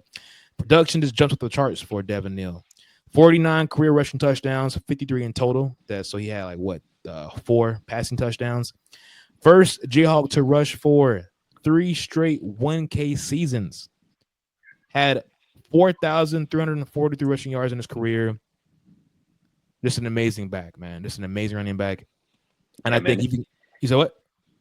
production just jumps up the charts for Devin Neal. 49 career rushing touchdowns, 53 in total. So he had 4 passing touchdowns. First Jayhawk to rush for 3 straight 1K seasons. Had 4,343 rushing yards in his career. Just an amazing back, man. Just an amazing running back. And I think you said what?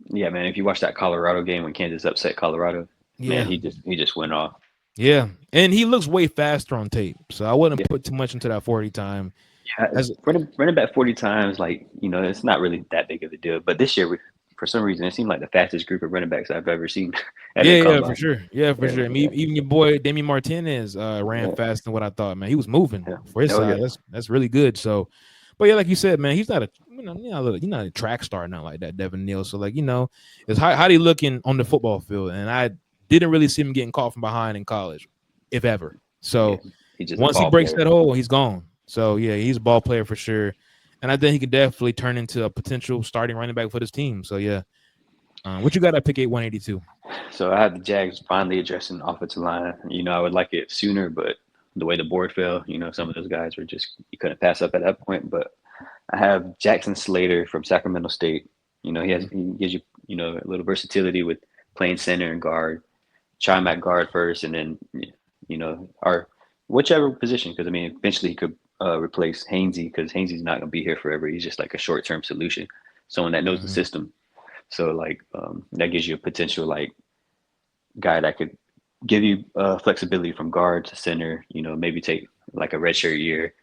Yeah, man. If you watch that Colorado game when Kansas upset Colorado, man, he just went off. Yeah, and he looks way faster on tape, so I wouldn't put too much into that 40 time. Yeah, running back 40 times, it's not really that big of a deal. But this year, for some reason, it seemed like the fastest group of running backs I've ever seen. Yeah, for sure. Yeah, for sure. I mean, even your boy Damian Martinez ran faster than what I thought, man. He was moving for his side. Yeah. That's really good. So, but yeah, like you said, man, he's not a track star, not like that, Devin Neal. So, is how he looking on the football field? And I didn't really see him getting caught from behind in college, if ever. So once he breaks that hole, he's gone. So yeah, he's a ball player for sure, and I think he could definitely turn into a potential starting running back for this team. So yeah, what you got at pick 8, 182? So I had the Jags finally addressing the offensive line. I would like it sooner, but the way the board fell, some of those guys were just you couldn't pass up at that point. But I have Jackson Slater from Sacramento State. He gives you a little versatility with playing center and guard. Try him at guard first, and then or whichever position. Because eventually he could replace Hainsey, because Hainsey's not going to be here forever. He's just like a short-term solution, someone that knows the system. So that gives you a potential guy that could give you flexibility from guard to center. Maybe take a redshirt year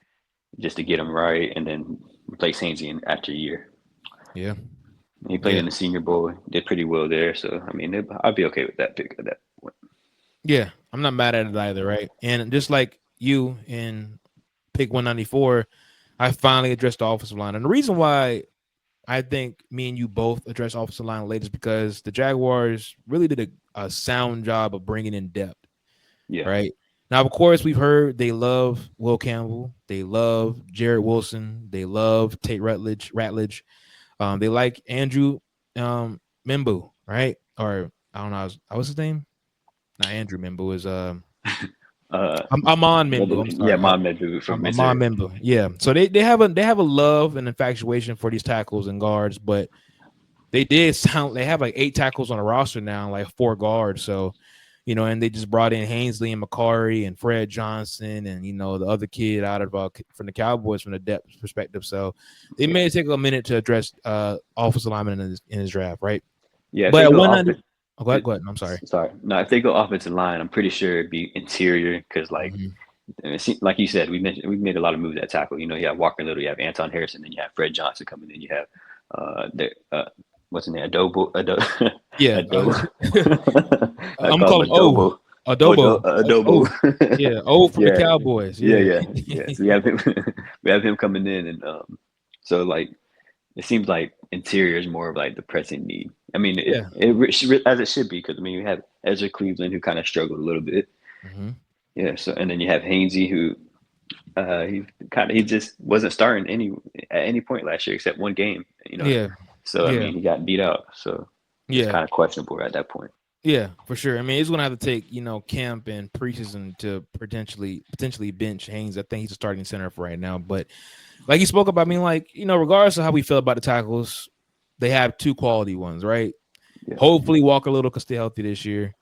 just to get him right, and then replace Hainsey after a year. Yeah, he played in the Senior Bowl, did pretty well there. So I'd be okay with that pick at that point. Yeah, I'm not mad at it either, right? And just like you in pick 194, I finally addressed the offensive line. And the reason why I think me and you both addressed offensive line late is because the Jaguars really did a sound job of bringing in depth. Yeah. Right? Now, of course, we've heard they love Will Campbell. They love Jared Wilson. They love Tate Ratledge. They like Andrew Mimbu, right? Or I don't know. What's his name? Not Andrew Mimbu. Is Uh, Amon Mimbu. I'm yeah, sorry. Mom Medbu from Amon Missouri. Mimbu. Yeah. So they have a love and infatuation for these tackles and guards, but they have like 8 tackles on the roster now, like 4 guards. So, and they just brought in Hainsley and McCarry and Fred Johnson and the other kid out of from the Cowboys from the depth perspective. So they Yeah, may take a minute to address offensive lineman in his draft, right? yeah. If But they at go 190, off oh, go ahead. I'm sorry. sorry, no, if they go offensive line, I'm pretty sure it'd be interior because Hmm. like you said, we made a lot of moves at tackle. You have Walker Little, you have Anton Harrison, then you have Fred Johnson coming in. You have what's his name, Yeah, Adobo. I I'm call him calling O Adobo. Adobo. O. Adobo. Yeah, O from the Yeah, Cowboys. yeah, Yeah. yeah, yeah. So we have him, we have him coming in, and so like it seems like interior is more of like the pressing need. I mean, Yeah. as it should be because I mean we have Ezra Cleveland who kind of struggled a little bit. Hmm. Yeah, so and then you have Hainsey who he just wasn't starting at any point last year except one game. Yeah. So I Yeah. mean he got beat out. So it's Yeah. kind of questionable at that point. Yeah, for sure. I mean, he's gonna have to take camp and preseason to potentially bench Haynes. I think he's a starting center for right now. But like he spoke about, I mean, like regardless of how we feel about the tackles, they have 2 quality ones, right? Yeah, Hopefully, Walker Little can stay healthy this year.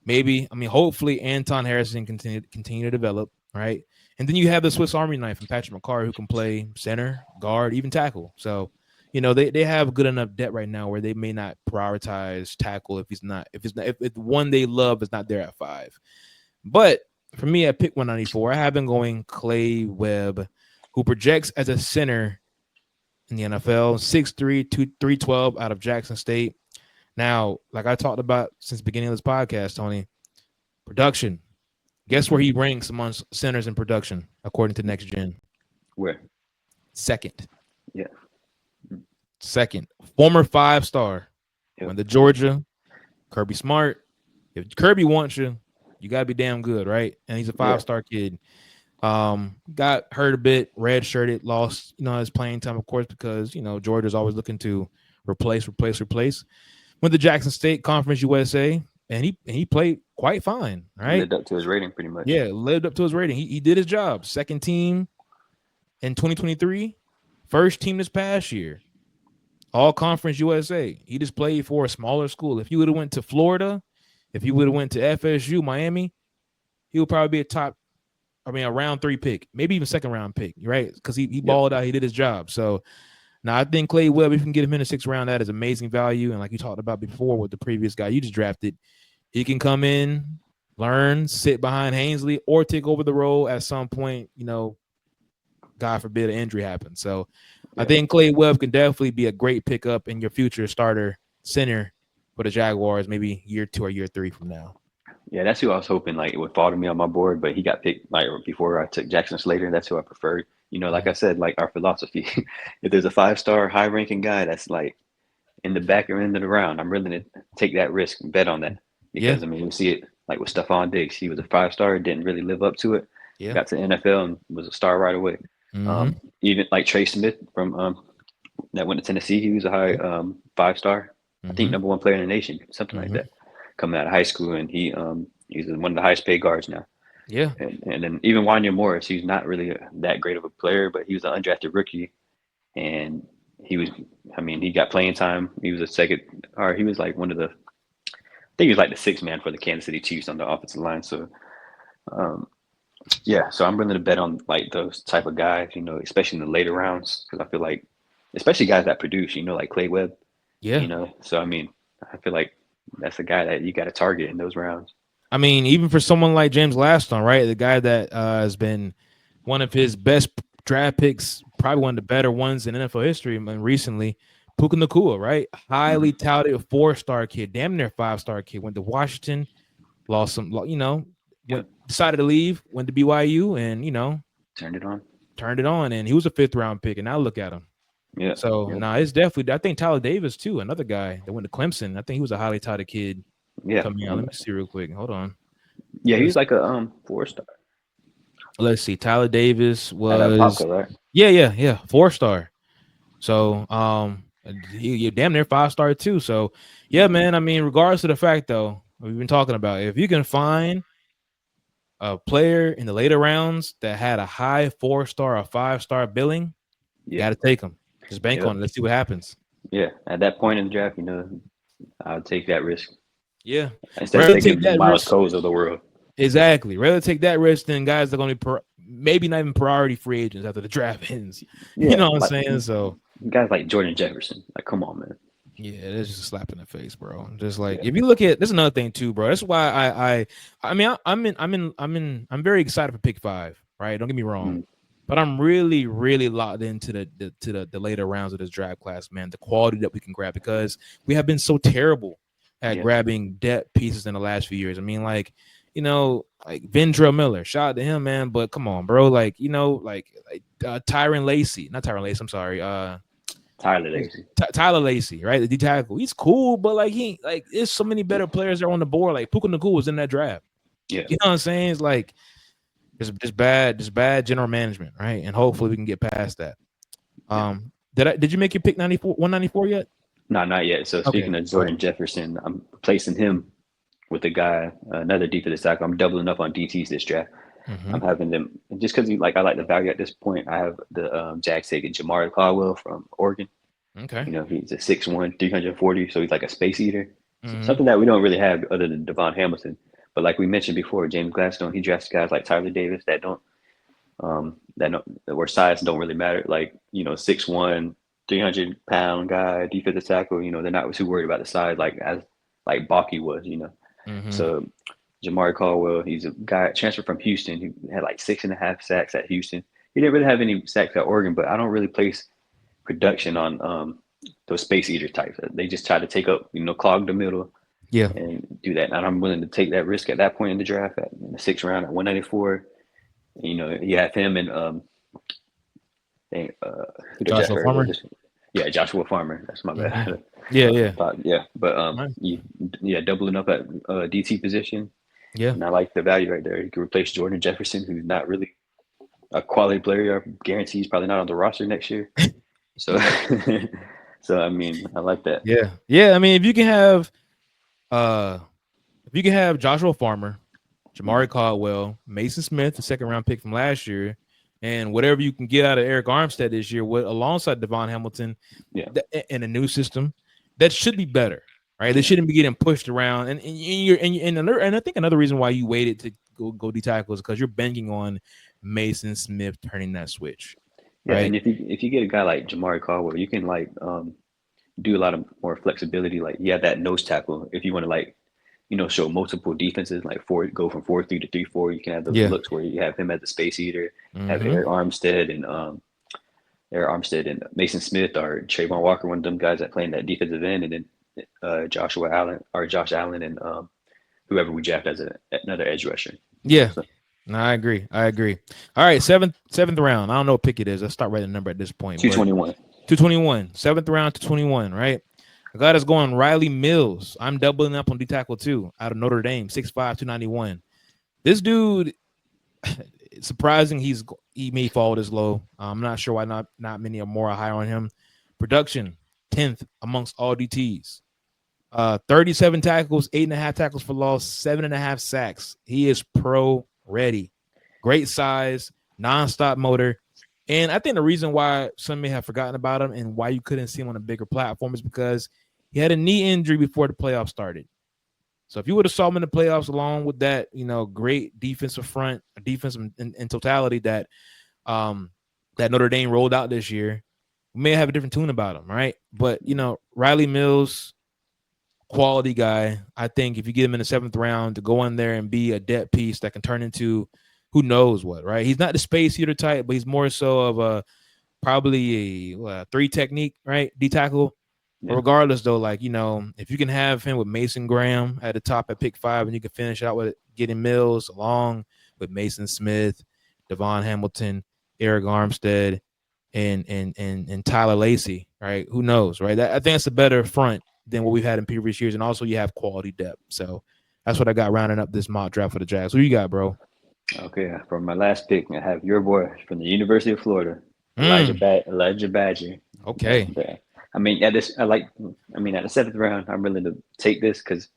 Maybe, I mean, hopefully Anton Harrison continue to develop, right? And then you have the Swiss Army knife and Patrick McCarr who can play center, guard, even tackle. So, they have good enough depth right now where they may not prioritize tackle if the one they love is not there at 5. But for me at pick 194, I have been going Clay Webb, who projects as a center in the NFL, 6'3", 312 out of Jackson State. Now, like I talked about since the beginning of this podcast, Tony, production. Guess where hmm he ranks amongst centers in production according to Next Gen? where Second. yeah, Second. Former 5-star. yep, Went to Georgia. Kirby Smart. If Kirby wants you, you gotta be damn good, right? And he's a yeah, 5-star kid. Got hurt a bit, red shirted, lost, his playing time, of course, because Georgia's always looking to replace. Went to Jackson State Conference USA, and he played quite fine. Right? lived up to his rating pretty much. Yeah, lived up to his rating. He did his job. Second team in 2023, first team this past year, all conference USA. He just played for a smaller school. If you would have went to Florida, if you would have went to FSU, Miami, he would probably be a round 3 pick, maybe even second round pick, right? Because he Yep. balled out, he did his job. So now I think Clay Webb, if you can get him in the 6th round, that is amazing value. And like you talked about before with the previous guy you just drafted, he can come in, learn, sit behind Hainsley, or take over the role at some point, God forbid an injury happens. So I Yeah. think Clay Webb can definitely be a great pickup in your future starter center for the Jaguars, maybe year 2 or year 3 from now. Yeah, that's who I was hoping like it would fall to me on my board, but he got picked like before I took Jackson Slater. That's who I preferred. Like I said, like our philosophy, if there's a 5-star high ranking guy that's like in the back or end of the round, I'm willing to take that risk and bet on that Yeah. because I mean we see it like with Stephon Diggs. He was a 5-star, didn't really live up to it. Yeah. Got to the NFL and was a star right away. Mm-hmm. Even like Trey Smith from that went to Tennessee, he was a high 5-star. I think Mm-hmm. number 1 player in the nation, something like Mm-hmm. that. Coming out of high school, and he's one of the highest paid guards now. Yeah. And then even Wanya Morris, he's not really that great of a player, but he was an undrafted rookie, and he was. I mean, he got playing time. He was a second, or he was like one of the. I think he was like the 6th man for the Kansas City Chiefs on the offensive line. So, um, yeah. So I'm willing to bet on like those type of guys. Especially in the later rounds, because I feel like, especially guys that produce. Like Clay Webb. Yeah. So I mean, I feel like that's a guy that you got to target in those rounds. I mean, even for someone like James Gladstone, right? The guy that has been one of his best draft picks, probably one of the better ones in NFL history recently. Puka Nacua, right? Highly touted 4-star kid, damn near 5-star kid. Went to Washington, lost some, Yep. decided to leave, went to BYU, and Turned it on. turned it on. And he was a 5th round pick, and now look at him. Yeah. So Yep. it's definitely. I think Tyler Davis too, another guy that went to Clemson. I think he was a highly touted kid Yeah. coming out. Let me see real quick. Hold on. Yeah, he was Let's like a 4-star let's see. Tyler Davis at was Apopka, right? yeah, 4-star. So You're damn near 5-star too. So yeah, man. I mean, regardless of the fact though, we've been talking about if you can find a player in the later rounds that had a high 4-star or 5-star billing, you Yeah. got to take them. Just bank Yep. on it. Let's see what happens. Yeah. At that point in the draft, I'll take that risk Yeah, instead of rather take taking that Miles risk. Coles of the world. Exactly. Rather take that risk than guys that are going to be maybe not even priority free agents after the draft ends. You Yeah, know what I'm like saying? So guys like Jordan Jefferson. Like, come on, man. yeah, it's just a slap in the face, bro. Just like Yeah. if you look at, there's another thing too, bro. That's why I mean, I'm very excited for pick 5. Right? Don't get me wrong, Mm, but I'm really locked into the later rounds of this draft class, man. The quality that we can grab because we have been so terrible at yeah. grabbing depth pieces in the last few years. I mean, like like Ventrell Miller, shout out to him, man. But come on, bro, like Tyron Lacey, not Tyron Lacey. I'm sorry, Tyler Lacy. Tyler Lacey, right? The D tackle. He's cool, but like there's so many better players that are on the board. Like Puka Nacua was in that draft. Yeah. You know what I'm saying? It's like just bad general management, right? And hopefully we can get past that. Yeah. Did you make your pick 194 yet? No, not yet. So Okay, speaking of all right. Jordan Jefferson, I'm replacing him with a guy, another defensive tackle. I'm doubling up on DTs this draft. Mm-hmm. I'm having them just because I like the value at this point. I have the Jags taking Jamari Caldwell from Oregon. Okay. He's a 6'1", 340, so he's like a space eater. Mm-hmm. Something that we don't really have other than Devon Hamilton. But like we mentioned before, James Gladstone, he drafts guys like Tyler Davis where size don't really matter. Like 6'1", 300-pound guy, defensive tackle. They're not too worried about the size like Baki was. Mm-hmm. So Jamari Caldwell, he's a guy transferred from Houston. He had like 6.5 sacks at Houston. He didn't really have any sacks at Oregon, but I don't really place production on those space eater types. They just try to take up, clog the middle Yeah. and do that. And I'm willing to take that risk at that point in the draft in the 6th round at 194. You have him and who the draft Joshua was Farmer. this? Yeah, Joshua Farmer. That's my Mm-hmm. bad. Yeah, yeah. Yeah, but Right. doubling up at DT position, Yeah. and I like the value right there. You can replace Jordan Jefferson, who's not really a quality player. I guarantee he's probably not on the roster next year. So, so I mean, I like that. Yeah. Yeah. I mean, uh if you can have Joshua Farmer, Jamari Caldwell, Mason Smith, the 2nd round pick from last year, and whatever you can get out of Eric Armstead this year, alongside Devon Hamilton, Yeah, in a new system, that should be better, right? They yeah, shouldn't be getting pushed around. And I think another reason why you waited to go D tackle is because you're banking on Mason Smith turning that switch, yeah. right? And if you get a guy like Jamari Caldwell, you can do a lot of more flexibility. Like you have that nose tackle if you want to show multiple defenses, like go from 4-3 to 3-4. You can have those Yeah. looks where you have him as a space eater, have Mm-hmm. Eric Armstead and Mason Smith or Trayvon Walker, one of them guys that play in that defensive end, and then Josh Allen and whoever we draft as another edge rusher. Yeah. So No, I agree. All right, seventh round. I don't know what pick it is. Let's start writing the number at this point. But 221. 221, 7th round to 21, right? I got us going Riley Mills. I'm doubling up on D tackle too, out of Notre Dame, 6'5", 291. This dude, it's surprising he may fall this low. I'm not sure why not many are more higher on him. Production, 10th amongst all DTs. 37 tackles, 8.5 tackles for loss, 7.5 sacks. He is pro ready. Great size, nonstop motor. And I think the reason why some may have forgotten about him and why you couldn't see him on a bigger platform is because he had a knee injury before the playoffs started. So if you would have saw him in the playoffs along with that, great defensive front, defense in totality that Notre Dame rolled out this year, we may have a different tune about him, right? But Riley Mills, quality guy. I think if you get him in the 7th round to go in there and be a depth piece that can turn into who knows what, right? He's not the space heater type, but he's more so of a probably a 3 technique, right? D tackle. But Yeah, regardless, though, if you can have him with Mason Graham at the top at pick 5, and you can finish out with getting Mills along with Mason Smith, Devon Hamilton, Eric Armstead, and Tyler Lacey, right? Who knows, right? I think that's a better front than what we've had in previous years, and also you have quality depth. So that's what I got rounding up this mock draft for the Jags. Who you got, bro? okay. For my last pick, I have your boy from the University of Florida, Mm, Elijah Badger. okay. I mean, at this, at the seventh round, I'm willing to take this because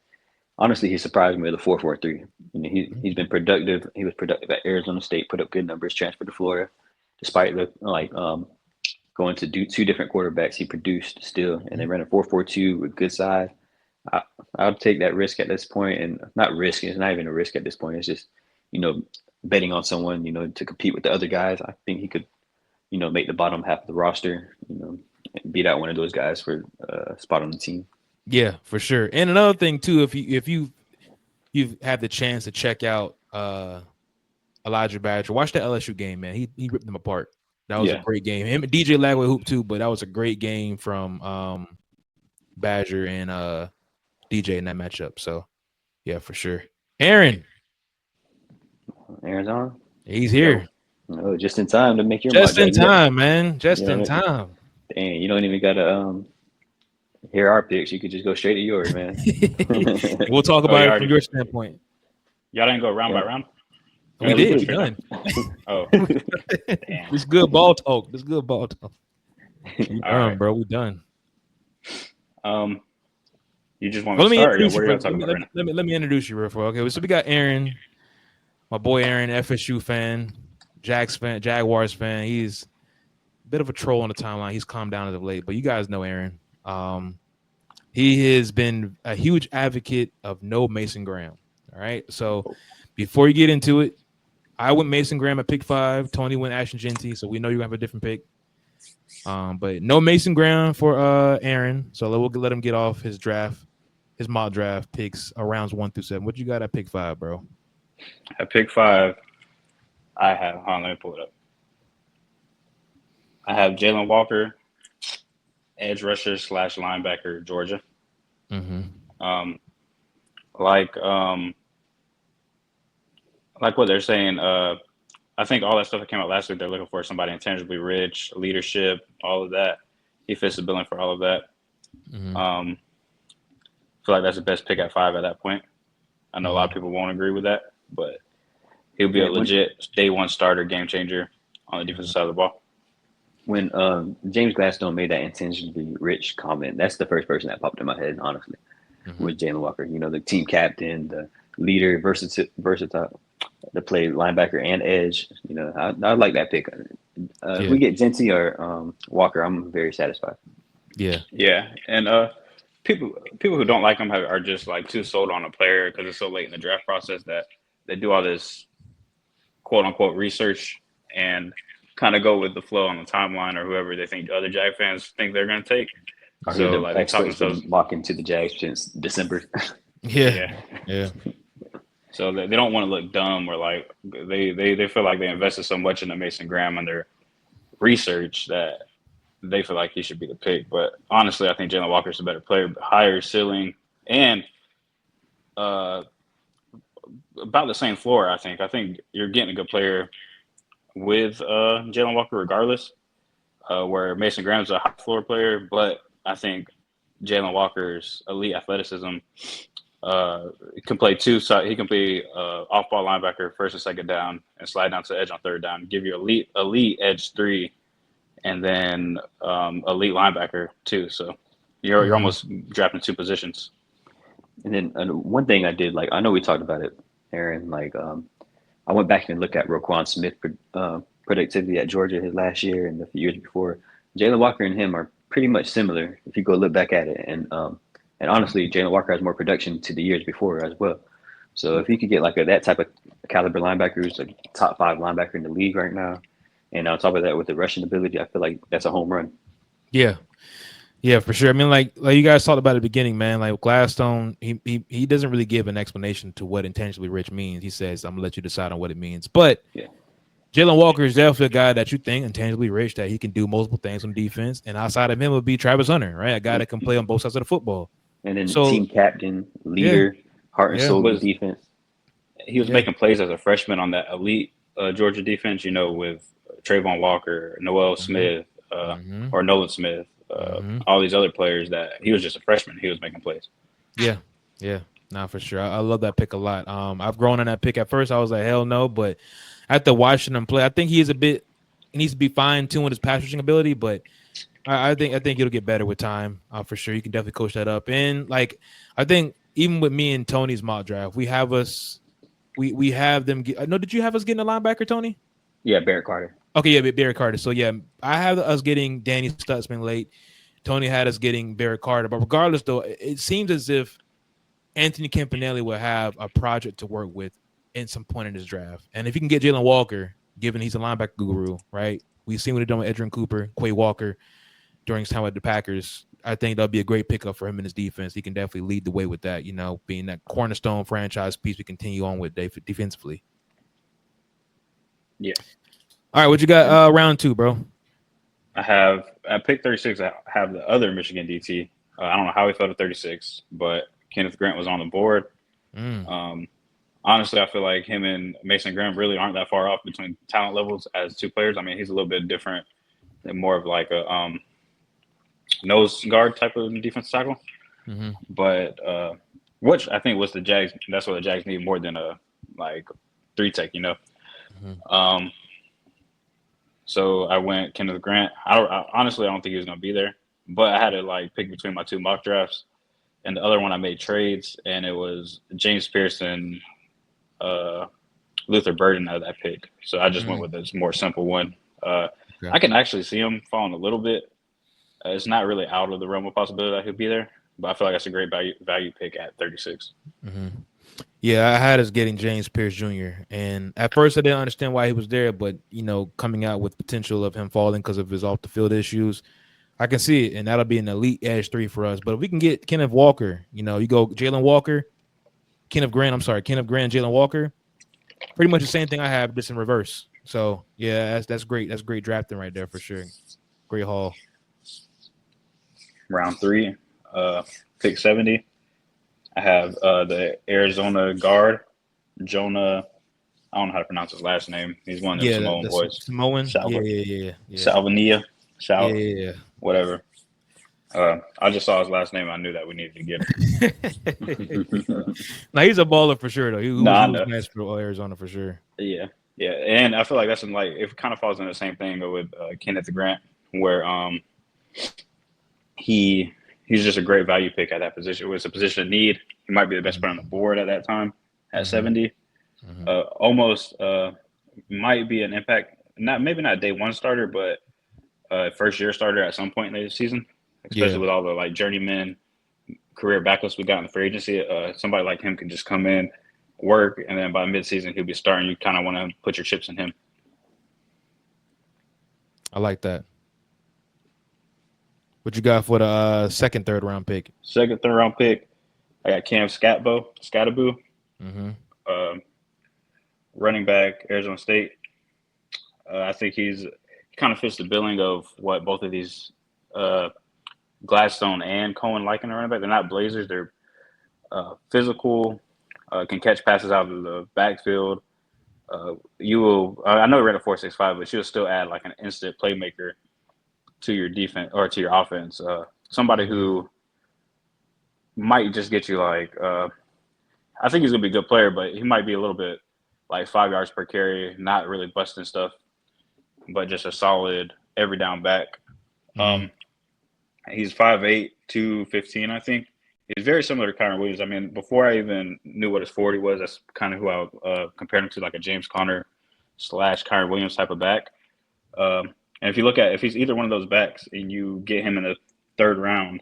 honestly, he surprised me with a 4.43. You know, he's been productive. He was productive at Arizona State, put up good numbers, transferred to Florida, despite the going to do two different quarterbacks. He produced still, and they ran a 4.42 with good size. I, I'll take that risk at this point, and not risk. It's not even a risk at this point. It's just betting on someone to compete with the other guys. I think he could make the bottom half of the roster. And beat out one of those guys for a spot on the team. Yeah, for sure. And another thing too, you've had the chance to check out Elijah Badger, watch the LSU game, man. He ripped them apart. That was a great game. Him and DJ Lagway hoop too, but that was a great game from Badger and DJ in that matchup. So yeah, for sure. Aaron's on. He's here. No, just in time to make your just in time, man. Just in time. Dang, you don't even gotta hear our picks. You could just go straight to yours, man. We'll talk about it from your standpoint. Y'all didn't go round by round? We did. We done. Oh, damn. This good ball talk. We All done, bro. We done. You just want to start? Let me introduce you real quick. Okay, so we got Aaron, my boy Aaron, FSU fan, Jags fan, Jaguars fan. He's a bit of a troll on the timeline. He's calmed down as of late, but you guys know Aaron. He has been a huge advocate of no Mason Graham. All right, so before you get into it, I went Mason Graham at pick 5. Tony went Ashton Genty, so we know you have a different pick. But no Mason Graham for Aaron. So we'll let him get off his mock draft picks rounds 1 through 7. What you got at pick 5, bro? At pick 5, I have. Hold on, let me pull it up. I have Jalen Walker, edge rusher / linebacker, Georgia. Mm-hmm. Like what they're saying. I think all that stuff that came out last week, they're looking for somebody intangibly rich, leadership, all of that. He fits the billing for all of that. Mm-hmm. I feel like that's the best pick at 5 at that point. I know a lot of people won't agree with that, but he'll be a legit day one starter, game changer on the defensive side of the ball. When James Gladstone made that intensely rich comment, that's the first person that popped in my head, honestly, with Jalen Walker. The team captain, the leader, versatile, to play linebacker and edge. I like that pick. If we get Genty or Walker, I'm very satisfied. Yeah, and people who don't like him are just like too sold on a player because it's so late in the draft process that they do all this quote unquote research and kind of go with the flow on the timeline or whoever they think other Jag fans think they're going to take. So like they talk themselves lock into the Jags since December. Yeah. So they don't want to look dumb or like they feel like they invested so much in the Mason Graham and their research that they feel like he should be the pick. But honestly, I think Jalen Walker's a better player, higher ceiling, and about the same floor. I think you're getting a good player with Jalen Walker regardless, where Mason Graham's a high floor player, but I think Jalen Walker's elite athleticism can play two sides. He can be off-ball linebacker first and second down and slide down to the edge on third down, give you elite edge 3, and then elite linebacker 2. So you're almost drafting 2 positions. And then one thing I did, I know we talked about it, Aaron, I went back and looked at Roquan Smith productivity at Georgia his last year and the few years before. Jalen Walker and him are pretty much similar if you go look back at it. And honestly, Jalen Walker has more production to the years before as well. So if you could get that type of caliber linebacker who's a top 5 linebacker in the league right now, and on top of that with the rushing ability, I feel like that's a home run. Yeah, for sure. I mean, like you guys talked about at the beginning, man. Like Gladstone, he doesn't really give an explanation to what intensely rich means. He says, "I'm gonna let you decide on what it means." But Jalen Walker is definitely a guy that you think intangibly rich, that he can do multiple things on defense, and outside of him would be Travis Hunter, right? A guy that can play on both sides of the football. And then team captain, leader, heart and soul of defense. He was making plays as a freshman on that elite Georgia defense, with Trayvon Walker, Noel Smith, or Nolan Smith. All these other players that he was just a freshman. He was making plays. Yeah. Nah, for sure. I love that pick a lot. I've grown on that pick. At first, I was like, hell no. But after watching him play, I think he is a bit He needs to be fine-tuned with his pass rushing ability, but I think it'll get better with time, for sure. You can definitely coach that up. And like I think even with me and Tony's mock draft, we have them get. No, did you have us getting a linebacker, Tony? Yeah, Barrett Carter. Okay, yeah, Barrett Carter. So yeah, I have us getting Danny Stutzman late. Tony had us getting Barrett Carter. But regardless, though, it seems as if Anthony Campanelli will have a project to work with in some point in his draft. And if he can get Jalen Walker, given he's a linebacker guru, right? We've seen what he done with Edrin Cooper, Quay Walker during his time with the Packers. I think that'll be a great pickup for him in his defense. He can definitely lead the way with that, being that cornerstone franchise piece we continue on with defensively. Yeah. All right, what you got round 2, bro? At pick 36, I have the other Michigan DT. I don't know how he fell to 36, but Kenneth Grant was on the board. Honestly, I feel like him and Mason Graham really aren't that far off between talent levels as two players. I mean, he's a little bit different and more of like a nose guard type of defensive tackle. But which I think was the Jags. That's what the Jags need more than a like 3-tech, So I went Kenneth Grant. Honestly, I don't think he was going to be there, but I had to like pick between my two mock drafts, and the other one I made trades, and it was James Pearson, Luther Burden out of that pick. So I just went with this more simple one. I can actually see him falling a little bit. It's not really out of the realm of possibility that he'll be there, but I feel like that's a great value pick at 36. Yeah, I had us getting James Pierce Jr. And at first I didn't understand why he was there, but coming out with potential of him falling because of his off the field issues, I can see it, and that'll be an elite edge 3 for us. But if we can get Kenneth Walker, you go Jalen Walker, Kenneth Grant, Jalen Walker, pretty much the same thing I have, just in reverse. So yeah, that's great. That's great drafting right there for sure. Great haul. Round 3, pick 70. I have the Arizona guard, Jonah. I don't know how to pronounce his last name. He's one of the Samoan boys. Samoan? Yeah. Salvania. Yeah. Whatever. I just saw his last name. I knew that we needed to get him. Now, he's a baller for sure, though. He was nice for Arizona for sure. Yeah. And I feel like that's it kind of falls in the same thing with Kenneth Grant, where he's just a great value pick at that position. It was a position of need. He might be the best player on the board at that time at 70. Almost might be an impact, maybe not day one starter, but first year starter at some point in the season, especially with all the like journeyman career backups we got in the free agency. Somebody like him can just come in, work, and then by midseason he'll be starting. You kind of want to put your chips in him. I like that. What you got for the second, third round pick? Second, third round pick, I got Cam Skattebo, running back, Arizona State. I think he kind of fits the billing of what both of these Gladstone and Cohen like in a running back. They're not blazers. They're physical, can catch passes out of the backfield. I know he ran a 4.65, but you'll still add like an instant playmaker to your defense or to your offense. Somebody who might just get you like I think he's gonna be a good player, but he might be a little bit like 5 yards per carry, not really busting stuff, but just a solid every down back. He's 5'8", 215, I think. He's very similar to Kyron Williams. I mean, before I even knew what his 40 was, that's kind of who I compared him to, like a James Conner / Kyron Williams type of back. And if you look at if he's either one of those backs and you get him in the third round,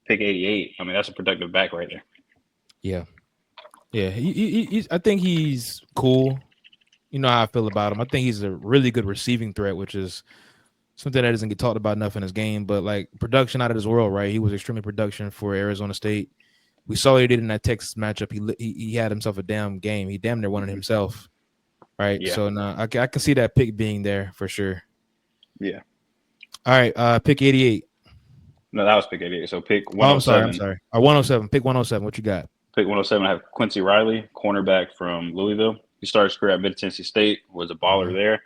pick 88, I mean, that's a productive back right there. Yeah. He's, I think he's cool. You know how I feel about him. I think he's a really good receiving threat, which is something that doesn't get talked about enough in his game. But like production out of this world, right? He was extremely production for Arizona State. We saw what he did in that Texas matchup. He had himself a damn game. He damn near won it himself, right? Yeah. So no, I can see that pick being there for sure. Yeah. All right, pick 88. No, that was pick 88. So pick 107. I'm sorry. 107. Pick 107. What you got? Pick 107. I have Quincy Riley, cornerback from Louisville. He started his career at Mid-Tennessee State, was a baller there.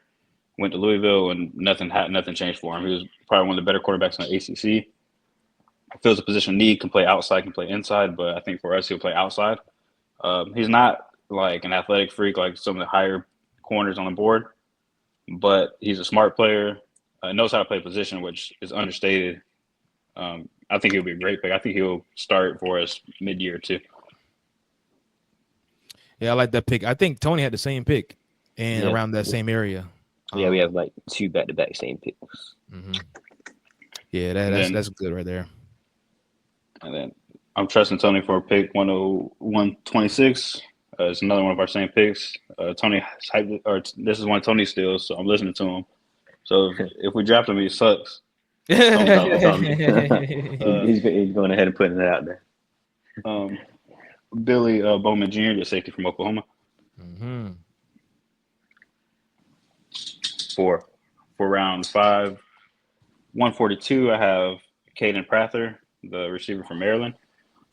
Went to Louisville, and nothing changed for him. He was probably one of the better quarterbacks in the ACC. Fills a position of need, can play outside, can play inside, but I think for us, he'll play outside. He's not like an athletic freak like some of the higher corners on the board, but he's a smart player, knows how to play position, which is understated. I think he'll be a great pick. I think he'll start for us mid-year too. Yeah, I like that pick. I think Tony had the same pick and Yeah. around that same area. Yeah, we have like 2 back-to-back same picks. Yeah, that's good right there. And then I'm trusting Tony for a pick 126. It's another one of our same picks. Tony, this is one of Tony's steals, so I'm listening to him. So if we draft him, he sucks. He's going ahead and putting it out there. Billy Bowman Jr., the safety from Oklahoma. For round 5, 142, I have Caden Prather, the receiver from Maryland.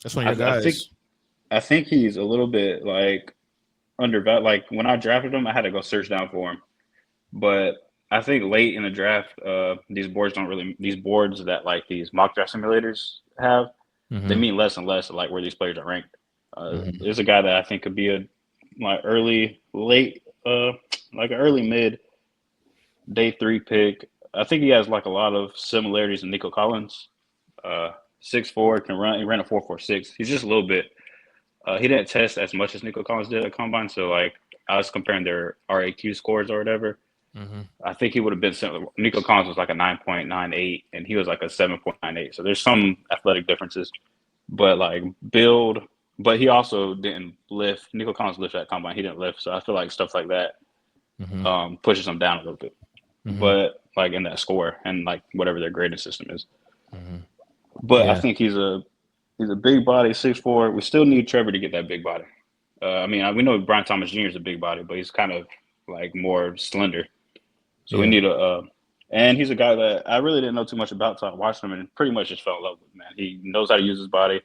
That's one of your guys. I think he's a little bit like undervalued. Like when I drafted him, I had to go search down for him. But I think late in the draft, these boards that like these mock draft simulators have, they mean less and less like where these players are ranked. There's a guy that I think could be a like early mid day 3 pick. I think he has like a lot of similarities in Nico Collins. 6'4", can run. He ran a 4.46. He's just a little bit. He didn't test as much as Nico Collins did at combine. So like I was comparing their RAQ scores or whatever. I think he would have been similar. Nico Collins was like a 9.98 and he was like a 7.98. So there's some athletic differences, but like build. But he also didn't lift. Nico Collins lifted at combine. He didn't lift. So I feel like stuff like that pushes him down a little bit. But like in that score and like whatever their grading system is. But I think he's a big body, 6'4". We still need Trevor to get that big body. I mean, we know Brian Thomas Jr. is a big body, but he's kind of like more slender. So we need and he's a guy that I really didn't know too much about until I watched him and pretty much just fell in love with, man. He knows how to use his body,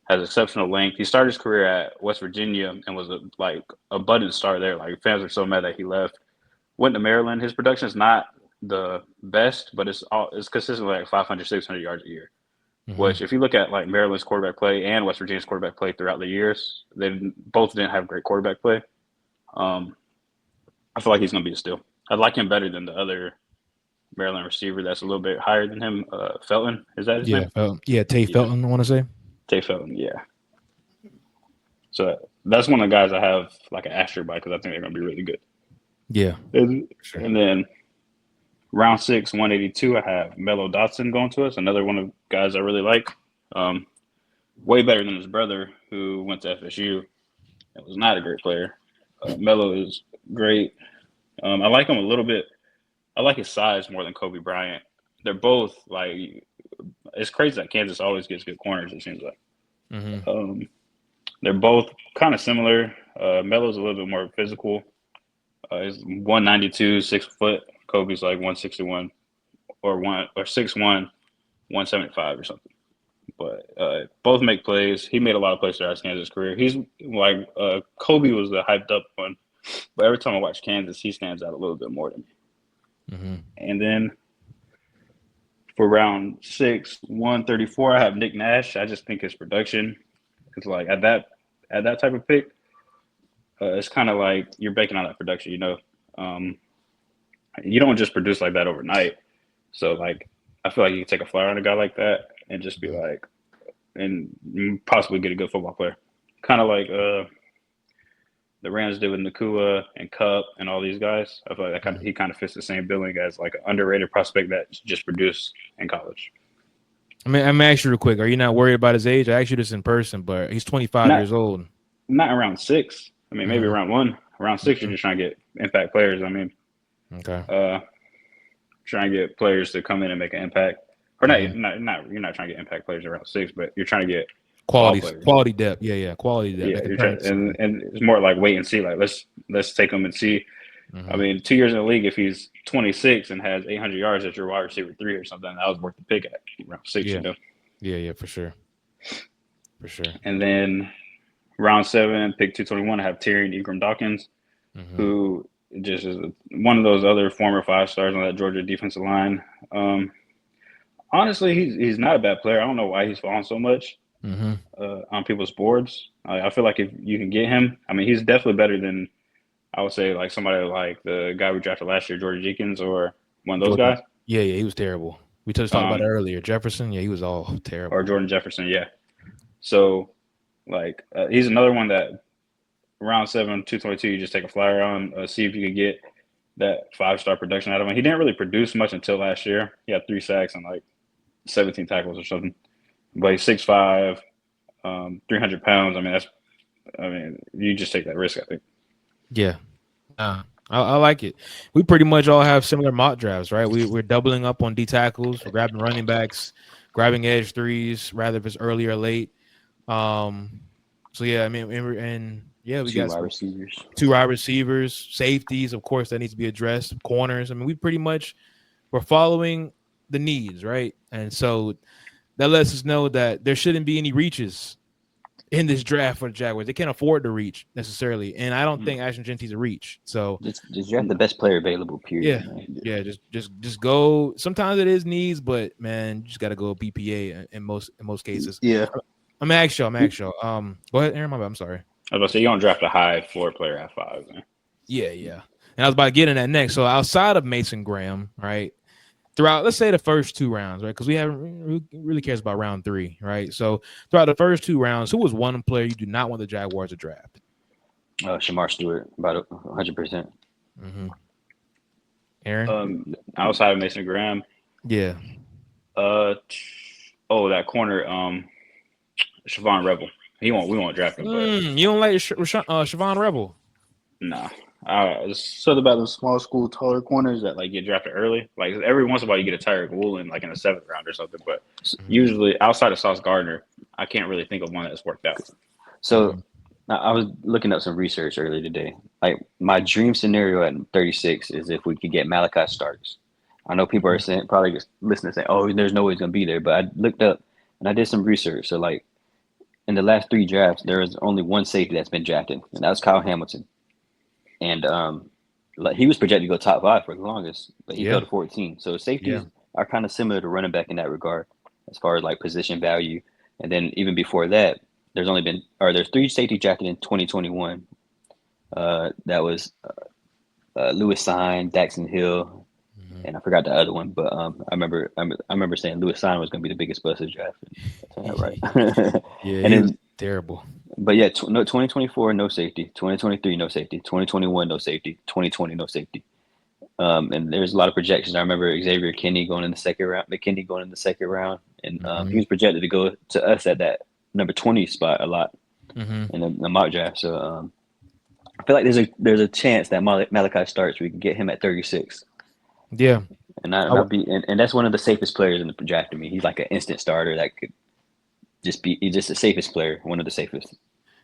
has exceptional length. He started his career at West Virginia and was a budding star there. Like fans are so mad that he left. Went to Maryland. His production is not the best, but it's consistently like 500, 600 yards a year. Which, if you look at like Maryland's quarterback play and West Virginia's quarterback play throughout the years, they both didn't have great quarterback play. I feel like he's going to be a steal. I like him better than the other Maryland receiver that's a little bit higher than him, Felton. Is that his name? Tay Felton, I want to say. Tay Felton, yeah. So that's one of the guys I have like an asterisk by because I think they're going to be really good. Yeah. And then round 6, 182, I have Mello Dotson going to us, another one of the guys I really like. Way better than his brother who went to FSU and was not a great player. Mello is great. I like him a little bit. I like his size more than Kobe Bryant. They're both like – it's crazy that Kansas always gets good corners, it seems like. They're both kind of similar. Melo's a little bit more physical. He's 192, 6 foot. Kobe's like 161 or 6'1", 175 or something. But both make plays. He made a lot of plays throughout his Kansas career. He's like Kobe was the hyped up one, but every time I watch Kansas, he stands out a little bit more than me. And then for round 6, 134, I have Nick Nash. I just think his production is like at that type of pick. It's kind of like you're banking on that production, you know. You don't just produce like that overnight. So like I feel like you can take a flyer on a guy like that and just be like, and possibly get a good football player. Kind of like the Rams did with Nakua and Cup and all these guys. I feel like he kind of fits the same billing as like an underrated prospect that just produced in college. I'm gonna ask you real quick. Are you not worried about his age? I asked you this in person, but he's 25 years old. Not around 6. I mean, maybe around 1. Around 6, you're just trying to get impact players. I mean, trying to get players to come in and make an impact. Or not. You're not trying to get impact players around 6, but you're trying to get quality depth. Yeah, quality depth. Yeah, and it's more like wait and see. Like let's take him and see. I mean, 2 years in the league, if he's 26 and has 800 yards at your wide receiver 3 or something, that was worth the pick at around 6. Yeah. You know. Yeah, for sure. And then round 7, pick 221, I have Tyrion Ingram-Dawkins, who just is one of those other former 5 stars on that Georgia defensive line. Honestly, he's not a bad player. I don't know why he's falling so much on people's boards. I feel like if you can get him, I mean, he's definitely better than I would say like somebody like the guy we drafted last year, Jordan Jenkins, or one of those Jordan. guys, Yeah, he was terrible. We just talked about it um, earlier. Jefferson, yeah, he was all or terrible. Jordan Jefferson. Yeah. So like he's another one that round 7, 222, you just take a flyer on, see if you could get that 5-star production out of him. He didn't really produce much until last year. He had 3 sacks and like 17 tackles or something. But he's 6'5", 300 pounds. I mean, you just take that risk, I think. Yeah. I like it. We pretty much all have similar mock drafts, right? We're doubling up on D tackles, we're grabbing running backs, grabbing edge threes, rather if it's early or late. So yeah, I mean, and yeah, we 2 got wide some receivers. 2 wide receivers, safeties, of course, that needs to be addressed. Corners. I mean, we're following the needs, right? And so that lets us know that there shouldn't be any reaches in this draft for the Jaguars. They can't afford to reach necessarily, and I don't think Ashton Genty's a reach. So Just draft the best player available. yeah, Period. Man. yeah, just go. Sometimes it is needs, but man, you just got to go BPA in most cases. Yeah. I'm gonna ask y'all. Go ahead, Aaron. My bad. I'm sorry. I was about to say, you don't draft a high floor player at 5, man. Yeah. And I was about to get in that next. So outside of Mason Graham, right? Throughout, let's say the first 2 rounds, right? Because we haven't really cares about round 3, right? So throughout the first 2 rounds, who was one player you do not want the Jaguars to draft? Shamar Stewart, about 100%. Mm-hmm. Aaron? Outside of Mason Graham, Yeah. that corner, Siobhan Rebel. We won't draft him, but You don't like Siobhan Rebel? nah. It's something about those small school taller corners that like get drafted early. Like every once in a while you get a Tyreek Woolen like in the 7th round or something, but usually outside of Sauce Gardner, I can't really think of one that's worked out. So I was looking up some research earlier today. Like my dream scenario at 36 is if we could get Malachi Starks. I know people are saying, probably just listening saying, "Oh, there's no way he's gonna be there." But I looked up and I did some research. So like in the last 3 drafts, there is only one safety that's been drafted, and that was Kyle Hamilton. And like he was projected to go top 5 for the longest, but he fell to 14. So safeties are kind of similar to running back in that regard, as far as like position value. And then even before that, there's 3 safety drafted in 2021. That was Lewis Sine, Daxton Hill, and I forgot the other one. But I remember saying Lewis Sine was going to be the biggest bust of the draft. That's right. Yeah, and he then was terrible. But yeah, 2024 no safety, 2023 no safety, 2021 no safety, 2020 no safety. And there's a lot of projections. I remember Xavier Kinney going in the second round, and he was projected to go to us at that number 20 spot a lot in the mock draft. So I feel like there's a chance that Malachi Starks, we can get him at 36. Yeah, and and that's one of the safest players in the draft to me. He's like an instant starter that could he's just the safest player, one of the safest.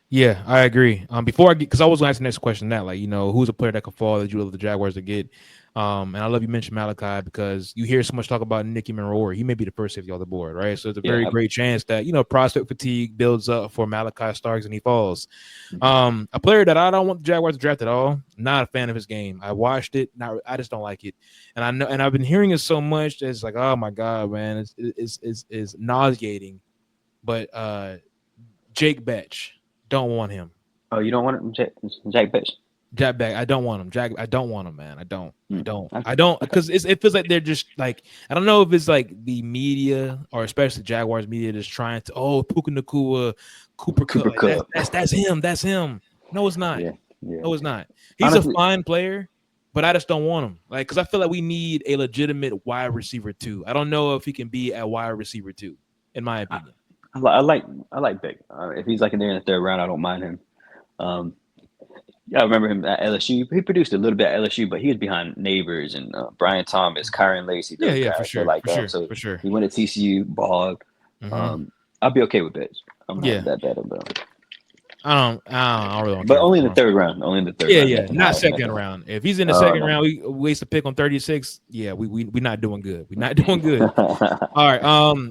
Yeah, I agree. Before I get, because I was going to ask the next question that, like, who's a player that could fall that you love the Jaguars to get? And I love you mentioned Malachi because you hear so much talk about Nicky Monroe. He may be the first safety on the board, right? So it's a very great chance that, prospect fatigue builds up for Malachi Starks and he falls. A player that I don't want the Jaguars to draft at all. Not a fan of his game. I watched it. I just don't like it. And I know, and I've been hearing it so much that it's like, oh my God, man, it's nauseating. But Jake Betch. Don't want him. Oh, you don't want him, Jack Betch? Jack Beck. I don't want him. I don't want him, man. I don't because it feels like they're just like, I don't know if it's like the media or especially Jaguars media just trying to Puka Nacua, Cooper Kupp. That's him. That's him. No, it's not. Yeah. No, it's not. He's honestly a fine player, but I just don't want him. Like, because I feel like we need a legitimate wide receiver too. I don't know if he can be a wide receiver too, in my opinion. I like Beck. If he's like in there in the 3rd round, I don't mind him. I remember him at LSU. He produced a little bit at LSU, but he was behind Neighbors and Brian Thomas, Kyron Lacey. Yeah, for sure. So for sure. He went to TCU, Bog. I'll be okay with Betch. I'm not that bad about it. I don't really want. But only in the 3rd round. Only in the 3rd round. Yeah, not second round. If he's in the second round, we waste a pick on 36. Yeah, we're not doing good. We're not doing good. All right.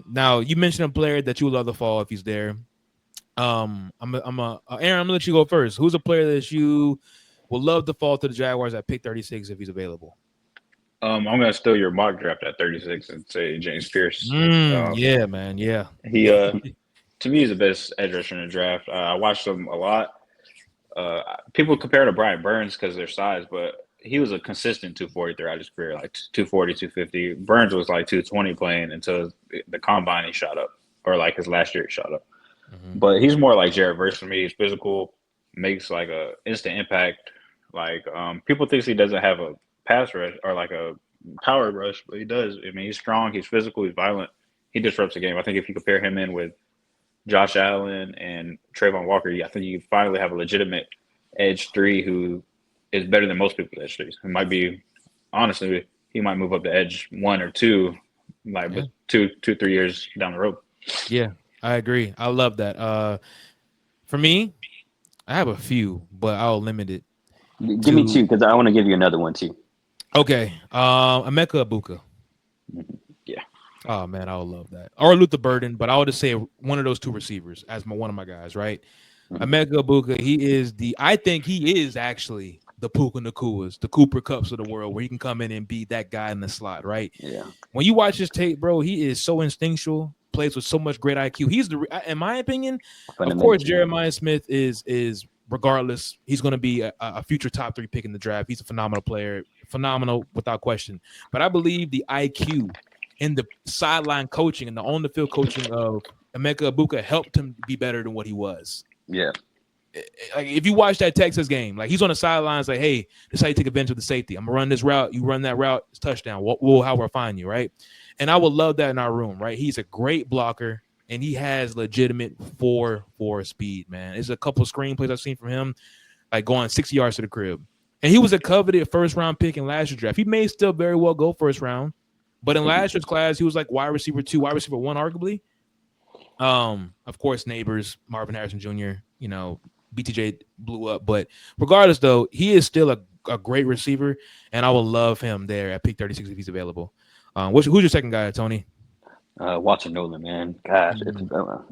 Now you mentioned a player that you would love to fall if he's there. Aaron, I'm gonna let you go first. Who's a player that you would love to fall to the Jaguars at pick 36 if he's available? I'm gonna steal your mock draft at 36 and say James Pierce. Yeah, man. Yeah. He to me, he's the best edge rusher in the draft. I watched him a lot. People compare to Brian Burns because of their size, but he was a consistent 240 throughout his career, like 240, 250. Burns was like 220 playing until the combine he shot up, or like his last year he shot up. Mm-hmm. But he's more like Jared Verse for me. He's physical, makes like a instant impact. Like people think he doesn't have a pass rush or like a power rush, but he does. I mean, he's strong, he's physical, he's violent. He disrupts the game. I think if you compare him in with Josh Allen and Trayvon Walker, I think you finally have a legitimate edge three who is better than most people's edge threes. It might be, honestly, he might move up to edge 1 or 2, like Yeah. 2, 3 years down the road. Yeah, I agree. I love that. For me, I have a few, but I'll limit it. Give me 2 because I want to give you another one too. Okay. Emeka Ibuka. Yeah. Oh man, I would love that. Or Luther Burden, but I would just say one of those 2 receivers as one of my guys, right? Emeka Ibuka, I think he is actually the Puka Nakuas, the Cooper Cups of the world, where he can come in and be that guy in the slot, right? Yeah. When you watch his tape, bro, he is so instinctual, plays with so much great IQ. He's in my opinion, of course, Jeremiah Smith is regardless, he's going to be a future top 3 pick in the draft. He's a phenomenal player, phenomenal without question. But I believe the IQ and the sideline coaching and the on the field coaching of Emeka Ibuka helped him be better than what he was. Yeah. Like if you watch that Texas game, like he's on the sidelines, like, hey, this is how you take advantage of the safety. I'm gonna run this route. You run that route, it's touchdown. We'll how we'll find you, right? And I would love that in our room, right? He's a great blocker, and he has legitimate 4.4 speed, man. There's a couple of screenplays I've seen from him, like going 60 yards to the crib. And he was a coveted first round pick in last year's draft. He may still very well go first round, but in last year's class, he was like wide receiver 2, wide receiver 1, arguably. Of course, neighbors, Marvin Harrison Jr., BTJ blew up, but regardless, though, he is still a great receiver, and I will love him there at pick 36 if he's available. Who's your second guy, Tony? Walter Nolan, man. Gosh,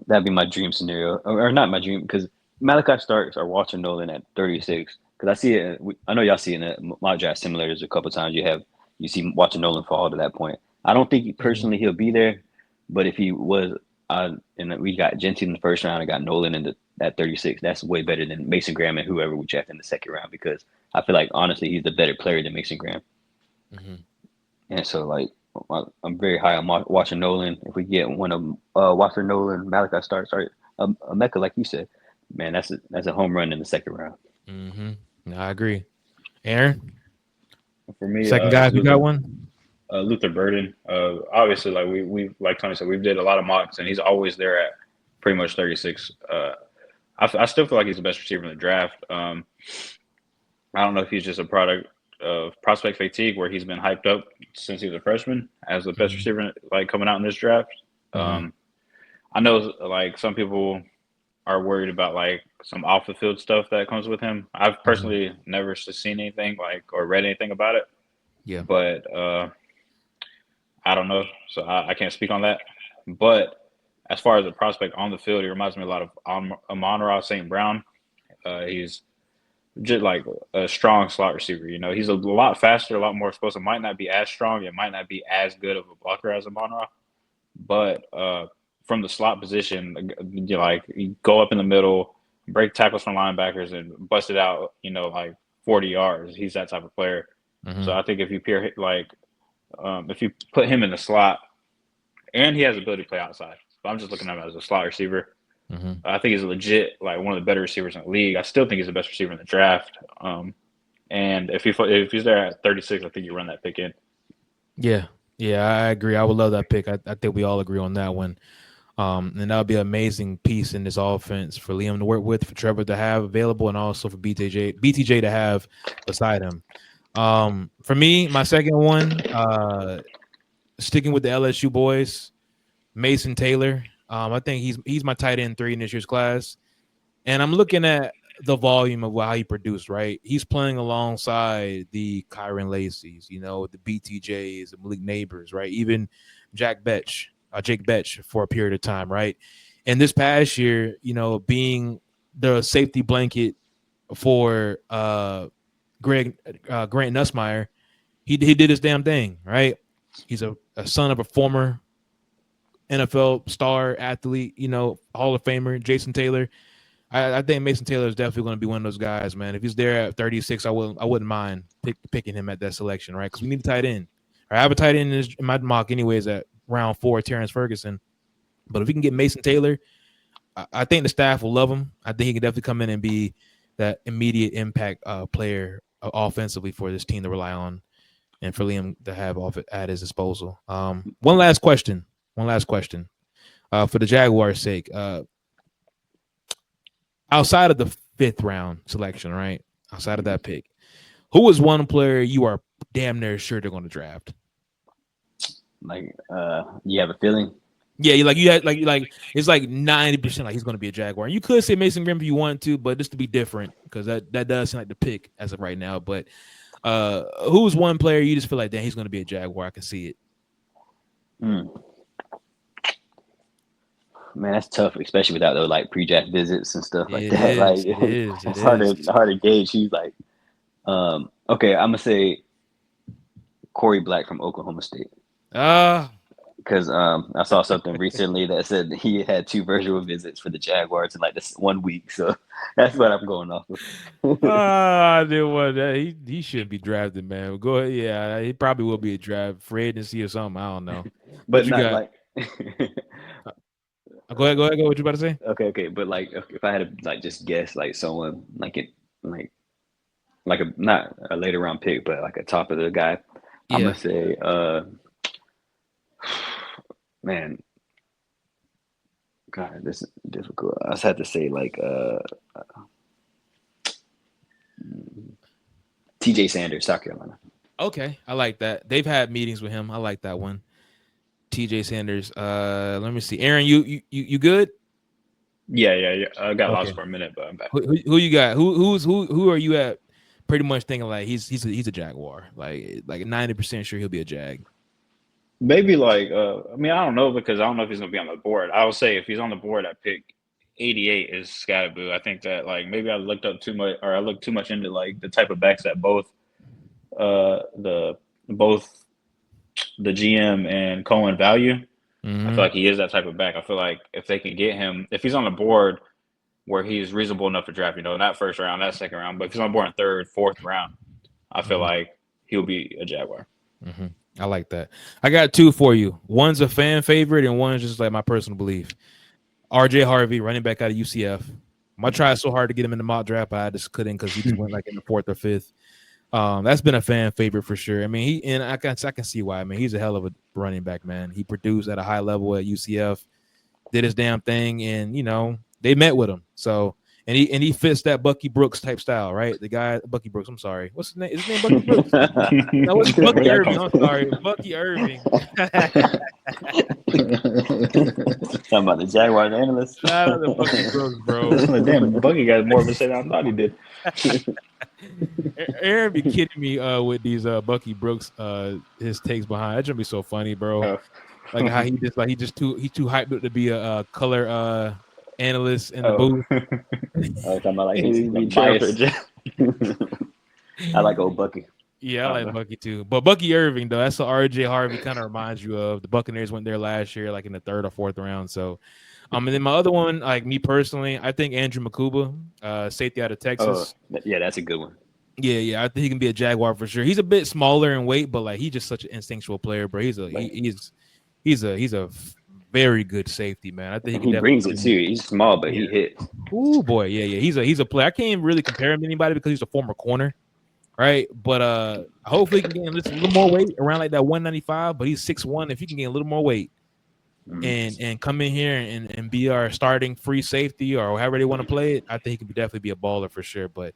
that'd be my dream scenario, or not my dream, because Malachi Starks or Walter Nolan at 36. Because I see it. I know y'all see it in my draft simulators a couple of times. You see Walter Nolan fall to that point. I don't think personally he'll be there, but if he was, and we got Gentry in the first round, I got Nolan in at 36. That's way better than Mason Graham and whoever we draft in the second round, because I feel like honestly he's the better player than Mason Graham. Mm-hmm. And so like I'm very high on Walter Nolan. If we get one of Walter Nolan, Malachi Starks, or Emeka, like you said, man, that's a home run in the second round. Mm-hmm. No, I agree. Aaron, for me, second guy, you got one? Luther Burden. Obviously, like we like Tony said, we did a lot of mocks, and he's always there at pretty much 36. I still feel like he's the best receiver in the draft. I don't know if he's just a product of prospect fatigue, where he's been hyped up since he was a freshman as the best receiver, like coming out in this draft. I know like some people are worried about like some off the field stuff that comes with him. I've personally never seen anything like or read anything about it. Yeah, but I don't know, so I can't speak on that. But as far as the prospect on the field, he reminds me a lot of Amon-Ra St. Brown. He's just like a strong slot receiver. He's a lot faster, a lot more explosive. Might not be as strong. It might not be as good of a blocker as Amon-Ra. But from the slot position, you go up in the middle, break tackles from linebackers, and bust it out, like 40 yards. He's that type of player. So I think if you if you put him in the slot, and he has the ability to play outside. But I'm just looking at him as a slot receiver. I think he's legit, like one of the better receivers in the league. I still think he's the best receiver in the draft. And if he's there at 36, I think you run that pick in. Yeah, I agree. I would love that pick. I think we all agree on that one. And that would be an amazing piece in this offense for Liam to work with, for Trevor to have available, and also for BTJ to have beside him. For me, my second one, sticking with the LSU boys, Mason Taylor. I think he's my tight end 3 in this year's class, and I'm looking at the volume of how he produced. Right, he's playing alongside the Kyron Lacey's, the BTJs, the Malik Neighbors, right? Even Jake Betch for a period of time, right? And this past year, being the safety blanket for Grant Nussmeier, he did his damn thing, right? He's a son of a former NFL star athlete, Hall of Famer, Jason Taylor. I think Mason Taylor is definitely going to be one of those guys, man. If he's there at 36, I wouldn't mind picking him at that selection, right? Because we need a tight end. I have a tight end in my mock anyways at round 4, Terrence Ferguson. But if we can get Mason Taylor, I think the staff will love him. I think he can definitely come in and be that immediate impact player offensively for this team to rely on, and for Liam to have off at his disposal. One last question for the Jaguars' sake. Outside of the 5th round selection, right? Outside of that pick, who is one player you are damn near sure they're going to draft? Like, you have a feeling? Yeah, you had like it's like 90% like he's going to be a Jaguar. You could say Mason Graham if you want to, but just to be different, because that does seem like the pick as of right now. But who's one player you just feel like, damn, he's going to be a Jaguar? I can see it. Man, that's tough, especially without those like pre-draft visits and stuff like that. Like, it's hard to gauge. He's like, okay, I'm gonna say Corey Black from Oklahoma State. Because I saw something recently that said he had 2 virtual visits for the Jaguars in like this 1 week. So that's what I'm going off of. I didn't want that. He shouldn't be drafted, man. Go ahead. Yeah, he probably will be a draft free agency or something. I don't know. But not like. Go ahead. What you about to say? Okay. But like, if I had to like just guess, like someone like it, like a not a later round pick, but like a top of the guy, I'm gonna say, man, God, this is difficult. I just had to say like TJ Sanders, South Carolina. Okay, I like that. They've had meetings with him. I like that one. TJ Sanders. Let me see. Aaron, you good? Yeah. I got lost for a minute, but I'm back. Who you got? Who are you at? Pretty much thinking like he's a Jaguar. Like 90% sure he'll be a Jag. Maybe like I mean, I don't know, because I don't know if he's gonna be on the board. I would say if he's on the board at pick 88 is Scatterboo. I think that like maybe I looked up too much, or I looked too much into like the type of backs that both the GM and Cohen value. I feel like he is that type of back. I feel like if they can get him, if he's on the board where he's reasonable enough to draft, not first round, not second round, but if he's on the board in 3rd, 4th round, I feel like he'll be a Jaguar. I like that. I got 2 for you. One's a fan favorite, and one's just like my personal belief. RJ Harvey, running back out of UCF. I tried so hard to get him in the mock draft, but I just couldn't, because he just went like in the 4th or 5th. That's been a fan favorite for sure. I mean, I can see why. I mean, he's a hell of a running back, man. He produced at a high level at UCF, did his damn thing, and they met with him. So and he fits that Bucky Brooks type style, right? The guy Bucky Brooks. I'm sorry, what's his name? Is his name Bucky Brooks? No, it's Bucky Irving. I'm sorry, Bucky Irving. Talking about the Jaguars analyst. Shout out to Bucky Brooks, bro. Damn, Bucky got more of a say than I thought he did. Aaron be kidding me with these Bucky Brooks his takes behind. That's gonna be so funny, bro. Like how he's too hyped to be a color analyst in the booth. Talking about like he's biased. I like old Bucky. Yeah, I like Bucky too. But Bucky Irving, though, that's what RJ Harvey kind of reminds you of. The Buccaneers went there last year, like in the 3rd or 4th round. So, and then my other one, like me personally, I think Andrew Makuba, safety out of Texas. Yeah, that's a good one. Yeah, I think he can be a Jaguar for sure. He's a bit smaller in weight, but like he's just such an instinctual player, bro. He's a very good safety, man. I think he brings it too. He's small, but he hits. Ooh, boy, yeah. He's a player. I can't even really compare him to anybody because he's a former corner, right? But hopefully he can gain a little more weight, around like that 195. But he's 6'1". If he can gain a little more weight and come in here and be our starting free safety or however they want to play it, I think he could definitely be a baller for sure. But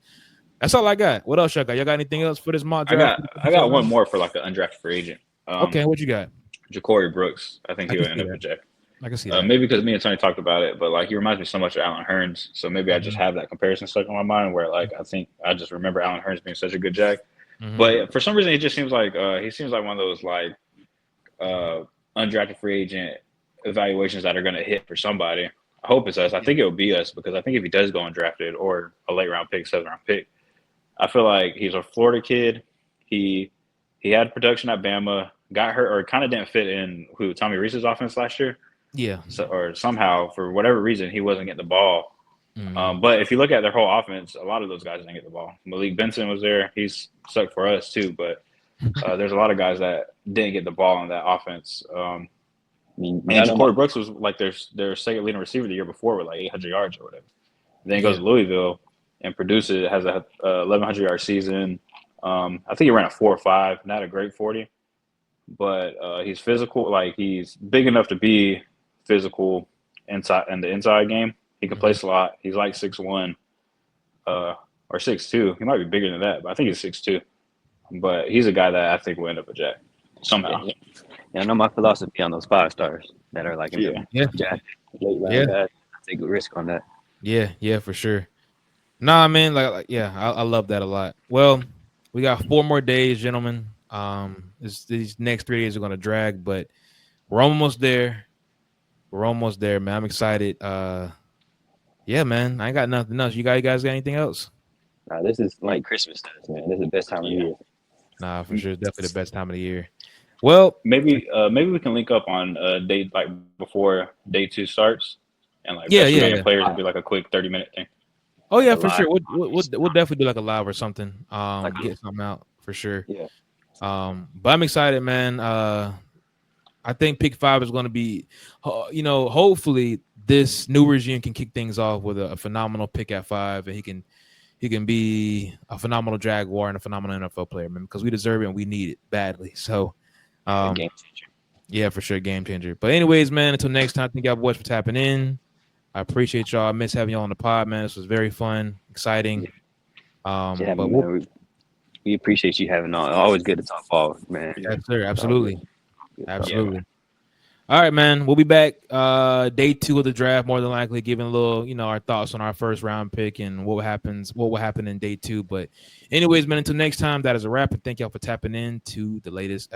that's all I got. What else y'all got? Y'all got anything else for this mock draft? I got one more for like an undrafted free agent. Okay, what you got? Ja'Cory Brooks. I think he'll end up a Jack. I can see that. Maybe because me and Tony talked about it, but like he reminds me so much of Allen Hurns. So maybe I just have that comparison stuck in my mind where like I think I just remember Allen Hurns being such a good Jack. But for some reason he just seems like one of those like undrafted free agent evaluations that are gonna hit for somebody. I hope it's us. I think it'll be us, because I think if he does go undrafted or a late round pick, 7th round pick, I feel like he's a Florida kid. He had production at Bama, got hurt or kind of didn't fit in Tommy Reese's offense last year. Yeah. So, or somehow, for whatever reason, he wasn't getting the ball. But if you look at their whole offense, a lot of those guys didn't get the ball. Malik Benson was there; he's sucked for us too. But there's a lot of guys that didn't get the ball in that offense. And Ja'Cory Brooks was like their second leading receiver the year before with like 800 yards or whatever. Then he goes to Louisville and produces, has a 1,100 yard season. I think he ran a 4.5, not a great 40, but he's physical. Like he's big enough to be physical inside in the inside game. He can play slot. He's like 6'1", or 6'2". He might be bigger than that, but I think he's 6'2". But he's a guy that I think will end up a Jack somehow. Yeah, I know my philosophy on those 5 stars that are like in the Jack late round guys. I take a risk on that. Yeah, for sure. Nah, man, I love that a lot. Well, we got 4 more days, gentlemen. These next 3 days are gonna drag, but we're almost there. We're almost there, man. I'm excited. Yeah, man. I ain't got nothing else. You guys got anything else? Nah, this is like Christmas time, man. This is the best time of the year. Nah, for sure. Definitely the best time of the year. Well, maybe we can link up on day like before day 2 starts, and like players would be like a quick 30-minute thing. Oh yeah, for sure. We'll definitely do like a live or something. Get something out for sure. Yeah. But I'm excited, man. I think pick 5 is going to be, hopefully this new regime can kick things off with a phenomenal pick at 5, and he can be a phenomenal Jaguar and a phenomenal NFL player, man, because we deserve it and we need it badly. So, game changer. Yeah, for sure, game changer. But anyways, man, until next time, thank y'all boys for tapping in. I appreciate y'all. I miss having y'all on the pod, man. This was very fun, exciting. We appreciate you having on. Always good to talk ball, man. Yes, sir. Absolutely. Absolutely. All right, man. We'll be back day 2 of the draft, more than likely, giving a little, our thoughts on our first round pick and what will happen in day 2. But anyways, man, until next time, that is a wrap. And thank y'all for tapping in to the latest